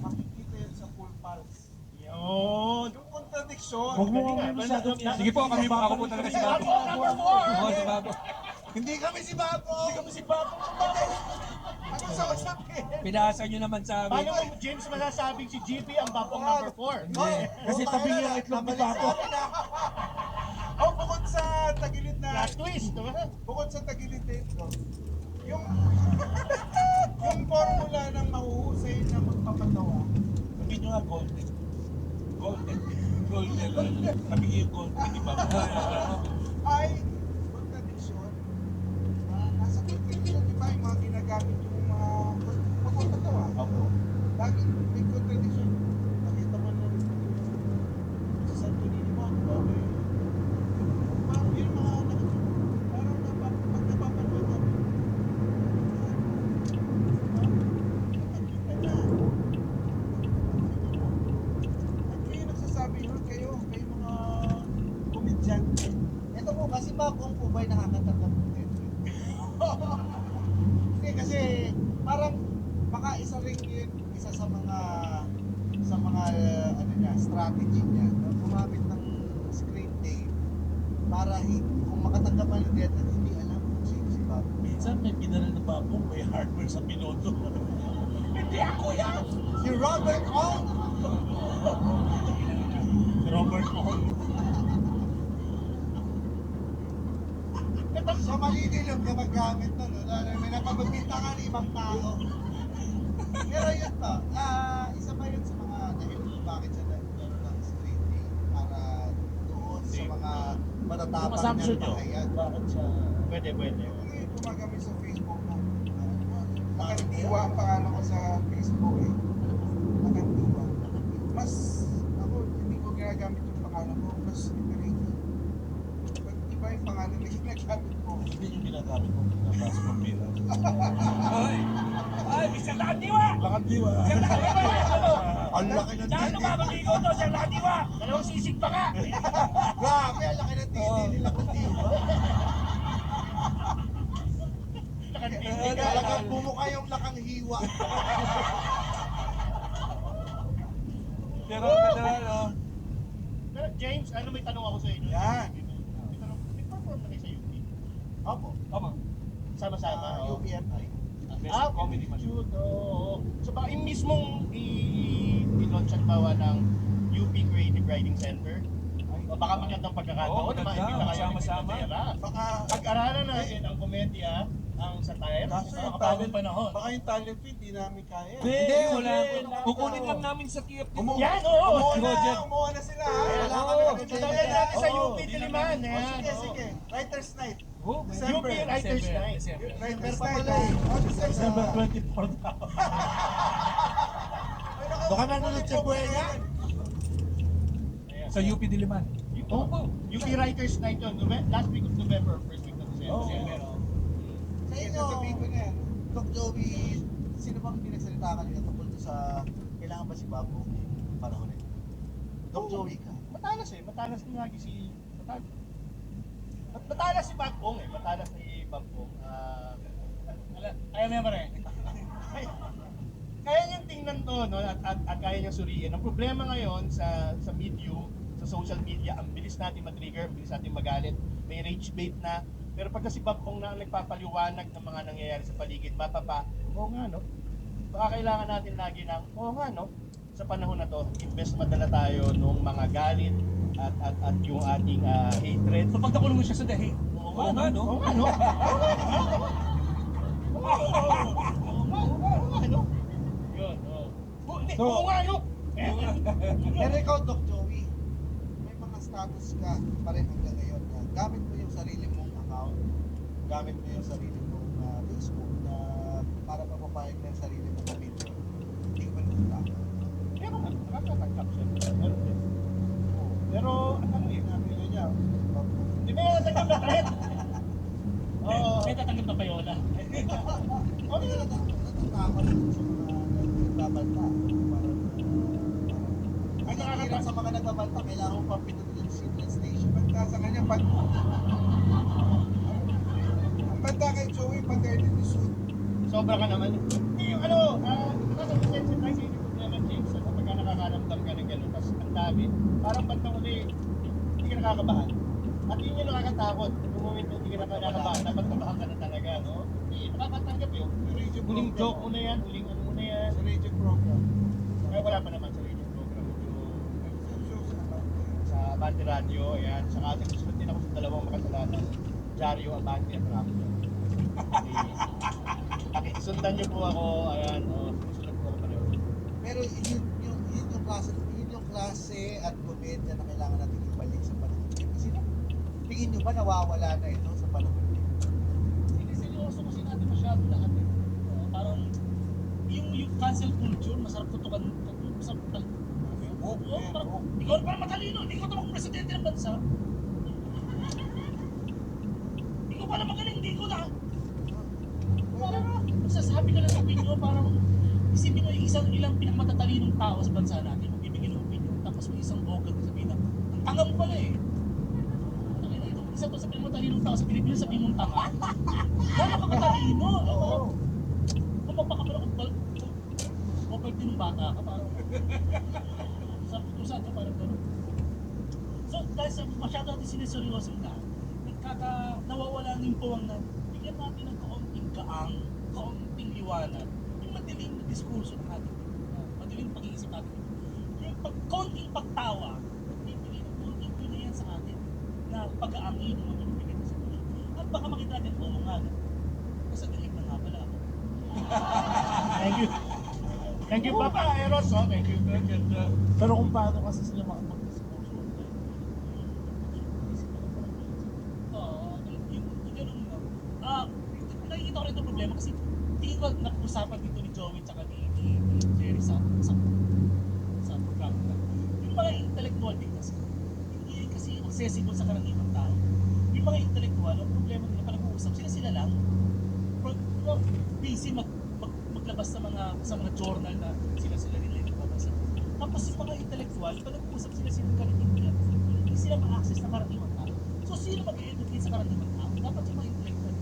Speaker 2: Makikita yun sa full pulse.
Speaker 5: Yun.
Speaker 2: Yung kontradiksyon.
Speaker 8: Huwag mo kami masyadong
Speaker 1: Sige po, ako po talaga si Bago.
Speaker 5: Number 4!
Speaker 1: Oo, si Bago.
Speaker 10: Hindi kami si Bago!
Speaker 5: Hindi kami si Bago.
Speaker 2: Ano sa usapin?
Speaker 1: Pinasa nyo naman sa
Speaker 5: Paano
Speaker 1: amin.
Speaker 5: mo, James, masasabing si GP ang babong number 4?
Speaker 8: Kasi tabi niya ang itlog ni Bago.
Speaker 2: Oh, bukod sa tagilid na...
Speaker 5: Last twist, diba?
Speaker 2: Bukod sa tagilid na ito, yung... yung formula ng mahuhusay na magpapatawa,
Speaker 3: Sabihin nyo nga golden. Golden. Golden. Sabi niyo yung golden, di ba?
Speaker 2: ay contradiction. Nasa contradiction, di ba, yung mga ginagamit yung mga magpapatawa.
Speaker 3: Opo.
Speaker 2: Lagi may contradiction. Nakita mo na sa Santo Niño, di ba, may... Parang yung mga parang pag napapanood namin, nakakita na. At kayo nagsasabi yun, kayo mga komedyante.
Speaker 10: Ito po, kasi Bagong po ba'y nakakatanggap ng tension? Hindi, kasi parang baka isa rin yun, isa sa mga ano niya, strategy niya, na gumamit ng screen name para kung makatanggap man yung deadline, hindi alam kung sino si Bago.
Speaker 3: Minsan may pinanal na babong, may hardware sa piloto. Hindi ako yan!
Speaker 10: Si Robert Ong!
Speaker 3: Si Robert Ong.
Speaker 10: So malililog na maggamit na, no? May napapagpintangan ng ibang tao. Pero yun to, isa pa yun sa mga dahil kung bakit siya nagkaroon ng screen name para doon sa mga matatapang
Speaker 3: assumption
Speaker 10: na
Speaker 3: nyo,
Speaker 10: bahayag.
Speaker 3: bakit siya...
Speaker 5: Pwede.
Speaker 2: Yung gumagamit sa Facebook ko. Nakandiwa ang pangalan ko sa Facebook eh. Nakandiwa. Mas, ako, hindi ko ginagamit yung pangalan ko. Mas liberating. Pag iba yung pangalan na ginagamit ko.
Speaker 3: Hindi yung ginagamit mo, pinapasok ng pera.
Speaker 1: Ay! Ay, Mr. Lakandiwa!
Speaker 3: Lakat diwa.
Speaker 1: Mr. Lakandiwa!
Speaker 10: Ang laki ng
Speaker 1: Dahil
Speaker 10: titi.
Speaker 1: lumabaligo to, Mr. Lakandiwa!
Speaker 5: Dalawang sisig pa ka!
Speaker 10: Grabe, ang laki ng titi nila kundi. Talagang bumukha yung lakang hiwa.
Speaker 1: Pero kadalasan, no?
Speaker 5: Pero James, ano may tanong ako sa inyo?
Speaker 2: Yan.
Speaker 5: May tanong, may perform na kayo sa UP?
Speaker 10: Opo.
Speaker 1: Opo.
Speaker 5: Sama-sama? oo.
Speaker 2: UPFI.
Speaker 1: Best comedy man.
Speaker 5: Judo. So baka yung mismong i-launch ang bawa ng UP Creative Writing Center. O baka magandang
Speaker 1: Oo,
Speaker 5: pagkakataon na
Speaker 1: maganda.
Speaker 5: makikita kayo
Speaker 1: Sama-sama.
Speaker 2: Baka,
Speaker 5: Pag-aralan natin ang komedya, ang satire,
Speaker 2: Kaso
Speaker 5: sa
Speaker 2: yung
Speaker 5: makabagong
Speaker 2: talent,
Speaker 5: panahon.
Speaker 2: baka yung talent fee, di namin kaya.
Speaker 1: Hindi, wala. Kukunin lang namin sa TFT.
Speaker 5: Yan, oo!
Speaker 2: Umuha na sila ha.
Speaker 10: Wala kami
Speaker 2: Oo.
Speaker 5: Sabihin natin sa
Speaker 1: Oo,
Speaker 5: UP
Speaker 1: di
Speaker 5: Diliman.
Speaker 2: Oh,
Speaker 5: Yan,
Speaker 2: sige,
Speaker 5: oo.
Speaker 2: sige. Writer's Night.
Speaker 1: Oh,
Speaker 2: December.
Speaker 5: UP Writers Night.
Speaker 1: December.
Speaker 2: Writer's
Speaker 10: pa
Speaker 2: Night.
Speaker 10: pala eh.
Speaker 2: Oh, December.
Speaker 8: December 24 daw.
Speaker 10: Baka nanonood si Buena.
Speaker 1: Sa UP Diliman.
Speaker 5: Opo. UP Writers Night yun. Last week of November, first week of December.
Speaker 10: Sa inyo,
Speaker 2: Sasabihin ko na yan.
Speaker 10: Doc Joey, sino bang pinagsalita kanina tungkol sa kailangan ba si Bago panahon nito? Doc Joey ka.
Speaker 5: Matalas eh. Matalas na lagi si... Matalas si Bagong eh. Matalas si Bagong.
Speaker 3: Ayaw mo yan pare.
Speaker 5: Kaya niyang tingnan to, no? At kaya niyang suriin. Ang problema ngayon sa medium, sa social media, ang bilis natin mag-trigger, ang bilis natin magalit. May rage bait na. Pero pagka si Bagong na ang nagpapaliwanag ng mga nangyayari sa paligid, mapapa, oo nga no? Baka kailangan natin lagi ng, oo nga no? Sa panahon na to, imbes madala tayo nung mga galit at yung ating hatred.
Speaker 3: So pag nakulong mo siya sa dahi.
Speaker 5: Oo
Speaker 1: Oo nga, no?
Speaker 5: Oo nga, no? Oo nga, no? Yun, oo. Oo nga, no?
Speaker 10: Pero ikaw, Doc Joey, may mga status ka pa rin hanggang ngayon na gamit mo yung sarili mong account, gamit mo yung sarili mong Facebook na para mapapayag na yung sarili mong opinion. Hindi ko nagtaka.
Speaker 5: Pero nakakatanggap siya. Meron din. Pero, ano eh,
Speaker 2: Sabi niya,
Speaker 5: di ba yung natanggap na threat? Oo.
Speaker 3: May tatanggap na payola.
Speaker 10: Ano yung natatakot sa mga nagbabanta? Ang nakakatawa sa mga nagbabanta, kailangan mo pang pinutin yung signal station.
Speaker 2: basta sa kanya, pag handa kay Joey paternity suit.
Speaker 5: Sobra ka naman. Hindi yung ano, nasa sensitize yung problema, James. Ano, pagka nakakaramdam ka ng gano'n, tapos ang dami, parang bandang uli, hindi ka nakakabahan. At yun yung nakakatakot. Yung moment na hindi ka nakakabahan, dapat kabahan ka na talaga, no? Hindi, makakatanggap yun. Huling joke mo na yan, huling ano mo na yan.
Speaker 2: Sa radio program.
Speaker 5: Kaya wala pa naman sa radio program. Sa Abante Radio, ayan. Saka nagsusunod din ako sa dalawang makasalanan. Diaryo, Abante at Raptor. Sundan niyo po ako, ayan, susunod po ako pareho.
Speaker 10: Pero yun yung klase at komedya na kailangan natin ibalik sa panahon ngayon. Kasi tingin nyo ba nawawala na ito sa panahon ngayon?
Speaker 3: Siniseryoso kasi natin masyado lahat eh. Parang yung cancel culture, masarap tutukan. Masarap tutukan. Ikaw parang matalino, hindi ko ito presidente ng bansa. Ikaw pala magaling, hindi ko na. Parang magsasabi ka lang ng opinion, parang isipin mo ilang pinakamatalinong tao sa bansa natin, magbibigay ng opinion, tapos may isang bogat na sabihin na, ang tanga mo pala eh. Isa to sa pinamatalinong tao sa Pilipinas, sabihin mong tanga. Gano'n ka katalino? Kung magpakapala kung din ng bata ka, parang sa parang gano'n. So, dahil sa masyado natin siniseryoso na, nawawala na yung puwang na bigyan natin ng kaunting gaang, kaunting liwanag, yung madilim na diskurso ng ating madilim pag-iisip natin. Yung kaunting pagtawa, bibigyan ng kaunting yan sa atin na pag-aangin ng mga bibigyan sa atin. At baka makita natin, oo nga, nasa dilig na nga pala ako.
Speaker 5: Thank you. Thank you, Papa Eros. Oh, thank you.
Speaker 8: Pero kung paano kasi sila makapag-diskurso
Speaker 3: nakikita ko rin itong problema kasi tingin ko napag-usapan dito ni Joey at ni Jerry sa program na yung mga intellectual din kasi hindi kasi accessible sa karaniwang tao. Yung mga intellectual, ang problema nila pag nag-uusap sila lang busy maglabas sa mga journal na sila nila yung nagbabasa. Tapos yung mga intellectual, pag nag-uusap sila karaniwang hindi sila ma-access na karaniwang tao. So sino mag-educate sa karaniwang tao? Dapat yung mga intellectual.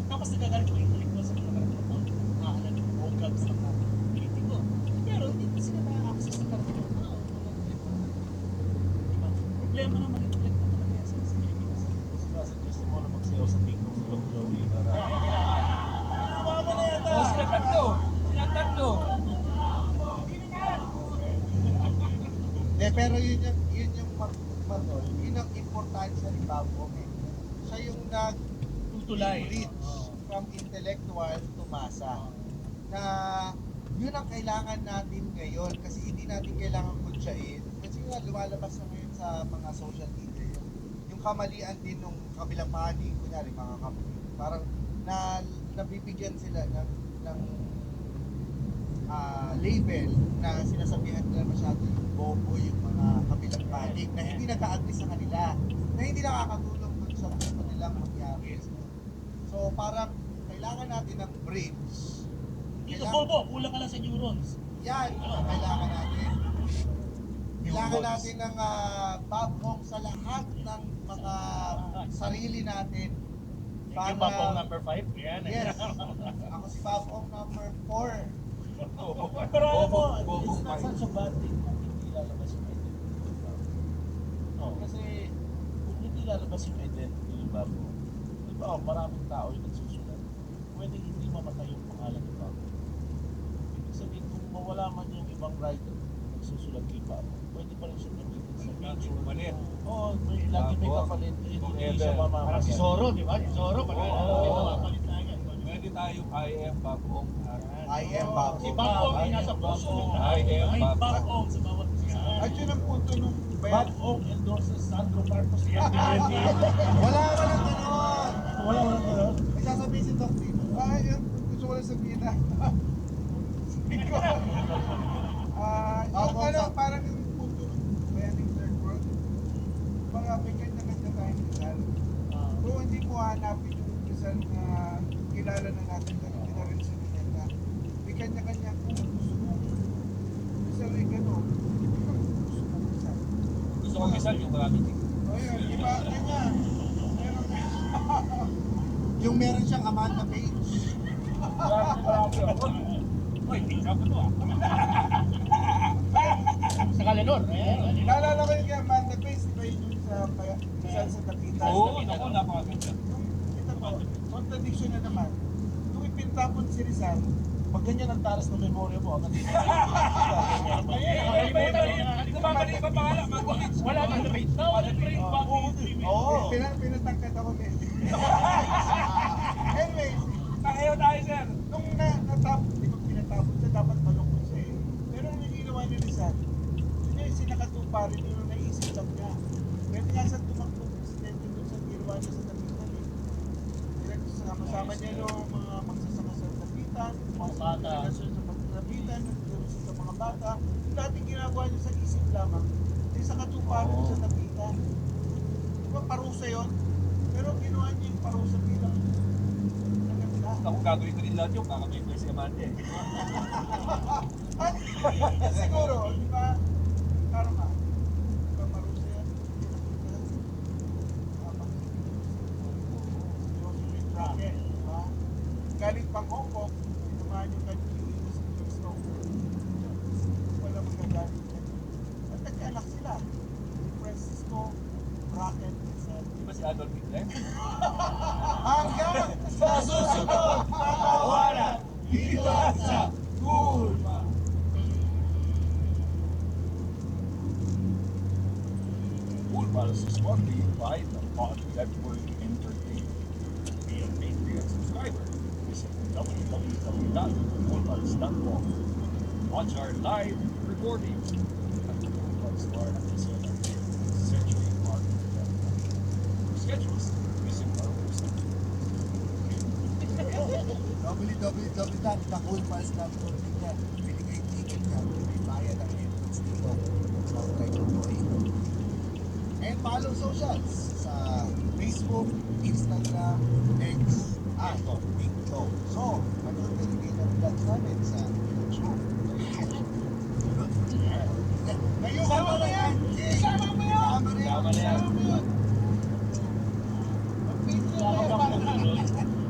Speaker 3: Tapos nagagalit yung mga intellectual sa mga karaniwang tao. Nakakalan yung program sa mga politiko. Pero hindi pa sila ma-access sa karaniwang tao. Diba? Problema ng mga intellectual talaga yan sa Pilipinas.
Speaker 8: Suggest mo na magsayaw sa TikTok sa Long Joey.
Speaker 1: Sila tatlo.
Speaker 10: Pero yun ang importansya ni Bago. Siya yung
Speaker 3: Tutulay.
Speaker 10: from intellectual to masa. Na yun ang kailangan natin ngayon kasi hindi natin kailangan kutsyain. Kasi nga lumalabas na ngayon sa mga social media yung kamalian din ng kabilang panig, kunyari mga kapatid. Parang nabibigyan sila ng label na sinasabihan nila masyado yung bobo yung mga kabilang panig na hindi nag-agree sa kanila, na hindi nakakatulong dun sa gusto nilang mangyari. So parang kailangan natin ng bridge.
Speaker 3: Dito bobo, kulang ka lang sa neurons.
Speaker 10: Yan, kailangan natin. Kailangan natin ng babong sa lahat ng mga sarili natin.
Speaker 5: Thank you, Papa number 5. Yan.
Speaker 10: Yes. Ako si Babong number 4.
Speaker 8: Pero alam mo, it's not such a bad thing kung hindi lalabas yung identity. Kasi kung hindi lalabas yung identity ni Bago, di ba maraming tao yung nagsusulat, pwedeng hindi mamatay yung pangalan ni Bago. Ibig sabihin, kung mawala man yung ibang writer na nagsusulat kay Bago, pwede pa rin siya gamitin sa picture.
Speaker 1: Malit.
Speaker 8: Oo, lagi may kapalit. Hindi siya mamamatay.
Speaker 5: Parang si Zorro, di ba? Si Zorro, pag palit na agad.
Speaker 1: Pwede tayong I am Bagoong.
Speaker 10: I am Babong.
Speaker 5: Si Babong ay nasa puso ng
Speaker 1: I am
Speaker 3: May
Speaker 1: Bagoong.
Speaker 3: backbone sa bawat isa.
Speaker 2: At yun ang punto nung
Speaker 8: Bob Ong endorses Sandro Marcos.
Speaker 10: Wala ganon.
Speaker 8: Wala gano'n.
Speaker 10: May sasabihin si Doc dito.
Speaker 2: yun, gusto ko lang sabihin na yung parang yung punto ng bayaning third world, mga may kanya-kanya tayong Rizal. Kung hindi mo hanapin yung Rizal na kilala na natin na rin sa Mineta, may kanya-kanya kung gusto mo Rizal ay gano'n, gusto mo Rizal.
Speaker 1: Gusto ko Rizal yung maraming tingin.
Speaker 2: O yun, iba, kanya.
Speaker 10: Yung meron siyang Amanda Page.
Speaker 1: Uy, pizza ko to ah.
Speaker 5: Sa Kalanor.
Speaker 2: Naalala ko yung kay Amanda Page, di ba yun yung sa Dapitan?
Speaker 1: Oo, naku, napakaganda.
Speaker 2: Ito po, contradiction na naman. Nung ipintapon si Rizal, pag ganyan ang taras ng memorya mo, agad
Speaker 1: Kumamali ba pangalan?
Speaker 5: Wala nang debate.
Speaker 2: Oo, pinatangkad ako din. Anyway,
Speaker 1: Tayo tayo, sir.
Speaker 2: nung di ba pinatapon siya, dapat malungkot siya eh. Pero ang naginawa ni Rizal, yun yung sinakatupa rin yung naisip lang niya. Pwede nga siya tumakbo presidente doon sa ginawa niya sa Dapitan eh. Sama-sama niya yung mga magsasaka sa Dapitan, mga delegasyon sa Dapitan, nagdurusyon sa mga bata. Yung dating ginagawa niya sa isip lamang, yung sa katuparan sa Dapitan. Di ba parusa yun? Pero ginawa niya yung parusa bilang naganda.
Speaker 1: Ako gagawin ko rin lahat yun, baka may pwede si Amanda eh.
Speaker 2: At siguro, di ba, karma, di ba parusa yan? Josephine Bracken, di ba? Galing pang Hong Kong, sinumahan yung kanyang sa Gusto. Wala magagaling yan. At nagkaanak sila. Si Francisco Bracken himself.
Speaker 1: Di ba si Adolf Hitler?
Speaker 2: Hanggang sa susunod na tawanan dito sa Gulma.
Speaker 7: Woolworths is proudly by the Pod Network Entertainment. To be a Patreon subscriber, visit www.woolworths.com. Watch our live recordings at the Woolworths Bar at the Century Park. For schedules, visit our website.
Speaker 10: www.thecoolpals.com. Pili kayo ticket niya, may bayad ang entrance dito. Outright Tuloy. And follow socials sa Facebook, Instagram, X, TikTok. So, manood na rin kayo ng vlogs namin sa YouTube. Ngayon, sama mo yan! Sama mo yan!
Speaker 1: Tama na yan.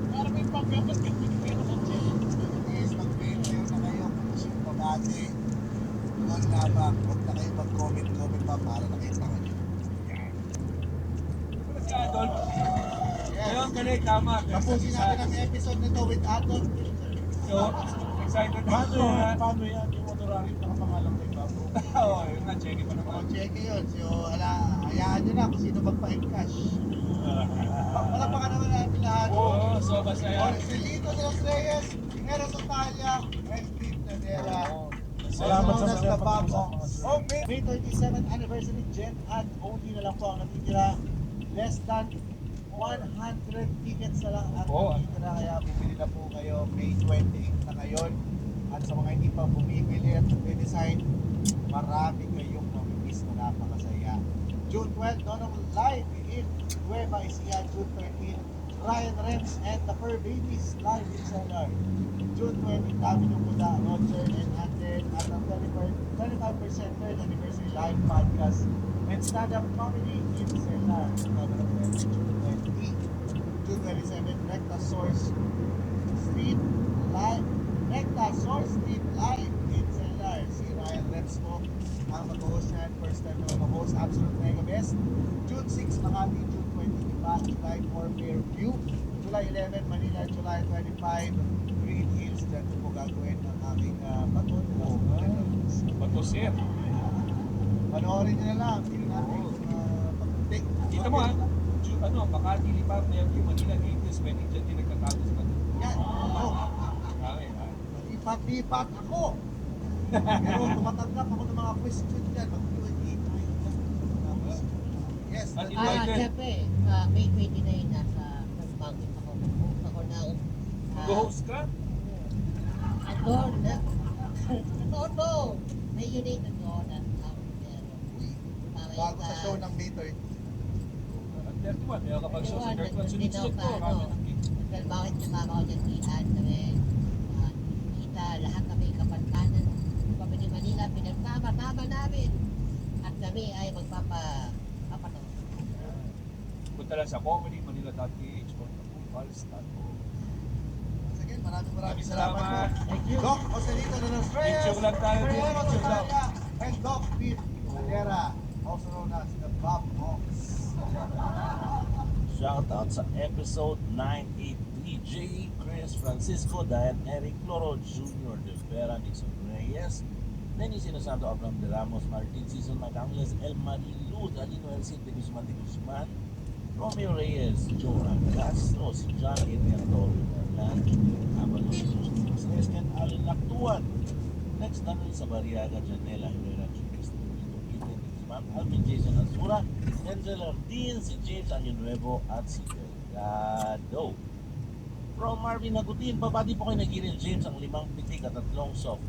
Speaker 5: Para may pagkakas ka pinipira sa Chelsea.
Speaker 10: Please, mag-video na kayo kung gusto yung pabati. Doon lamang, huwag na kayo mag-comment pa para nakita ka nyo.
Speaker 1: Wala si Adolf. Ngayon, galing, tama.
Speaker 10: Tapusin natin ang episode nito with Adolf.
Speaker 1: So, excited na ako.
Speaker 8: Paano yan? Yung honorary nakapangalan kay Babo.
Speaker 1: Oo, yun na, check pa naman.
Speaker 10: Check yun. So, hayaan nyo na kung sino magpa-encash. Pagpalapakan naman natin lahat.
Speaker 1: Oo, so basta yan.
Speaker 10: Orsilito de los Reyes, Nera Sotalia, and Pete Nadera.
Speaker 8: Salamat sa
Speaker 10: Also known as
Speaker 8: mga
Speaker 10: the Babo.
Speaker 8: pag-usapan.
Speaker 2: Oh, May 27th anniversary Gen Ad only na lang po ang natitira. Less than 100 tickets na lang ang
Speaker 1: Oo.
Speaker 2: natitira. Kaya bumili na po kayo. May 28 na ngayon. At sa mga hindi pa bumibili at nag-decide, marami kayong mamimiss na napakasaya. June 12, Donald live in Nueva Ecija. June 13, Ryan Rems and the Fur Babies live in Solar. June 20, Davino Kuda, Roger and Anden at ang 25% third anniversary live podcast and stand-up comedy in Solar. June 20, June 27, Recta Source Street Live. Recta Source Street Live in Solar. Si Ryan Rems po ang mag-host niyan. First time na mag-host, Absolute Mega Best. June 6, Makati. June 20, Diba? July 4, Fairview. July 11, Manila. July 25, Green Hills. Diyan ko po gagawin ang aking baton.
Speaker 1: Bato, sir.
Speaker 2: Panoorin nyo na lang. Hindi natin pag-take.
Speaker 1: Kita mo ha, Makati, Lipa, Fairview, Manila, Green Hills, pwedeng dyan din nagtatago sa bato.
Speaker 2: Yan. Oh.
Speaker 1: Kami, ha?
Speaker 2: Lipat-lipat ako. Pero tumatanggap ako ng mga question dyan. Mag-Q&A tayo dyan. Yes.
Speaker 1: At
Speaker 6: Ah, siyempre, May 29 nasa First Mountain ako. Mag-host ako ng
Speaker 1: Mag-host ka?
Speaker 6: Ador na Toto! May unit na doon at
Speaker 10: Bago sa show ng May 30.
Speaker 1: At 31, meron kapag show sa 31, sunod-sunod ko, kami ng king.
Speaker 6: Dahil bakit kasama ko dyan kihan kami, kita lahat kami kapantanan kami ni Manila, pinagsama-sama namin at kami ay magpapataw.
Speaker 1: Punta lang sa comedy, manila.ph, or
Speaker 8: Falstato.
Speaker 10: Once again, maraming
Speaker 1: Salamat.
Speaker 10: salamat.
Speaker 1: Thank you.
Speaker 10: Doc Joselito de los Reyes,
Speaker 1: Picture lang tayo din,
Speaker 10: Ferrero
Speaker 1: picture lang.
Speaker 10: Rosaya, and Doc Pete Valera, also known as the Bob Hawks.
Speaker 8: Shoutout sa episode 983, J. Chris Francisco, Diane Eric Loro Jr. De Vera, Nixon Reyes, Denny Sinosanto, Abraham de Ramos, Martin Season, Macangles, El Marilu, Danilo El Cid de Guzman de Guzman, Romeo Reyes, Joran Castro, si John Edgardo Merlan, Abalo Sus, Ken Allen Lactuan, Next Daniel Sabariaga, Janela Herrera, Chicas, Tito Eden, Guzman, Alvin Jason Azura, Angel Ardin, si James Año Nuevo, at si Delgado. From Marvin Agutin, babati po kay Nagiril James ang 5 pitik at 3 soft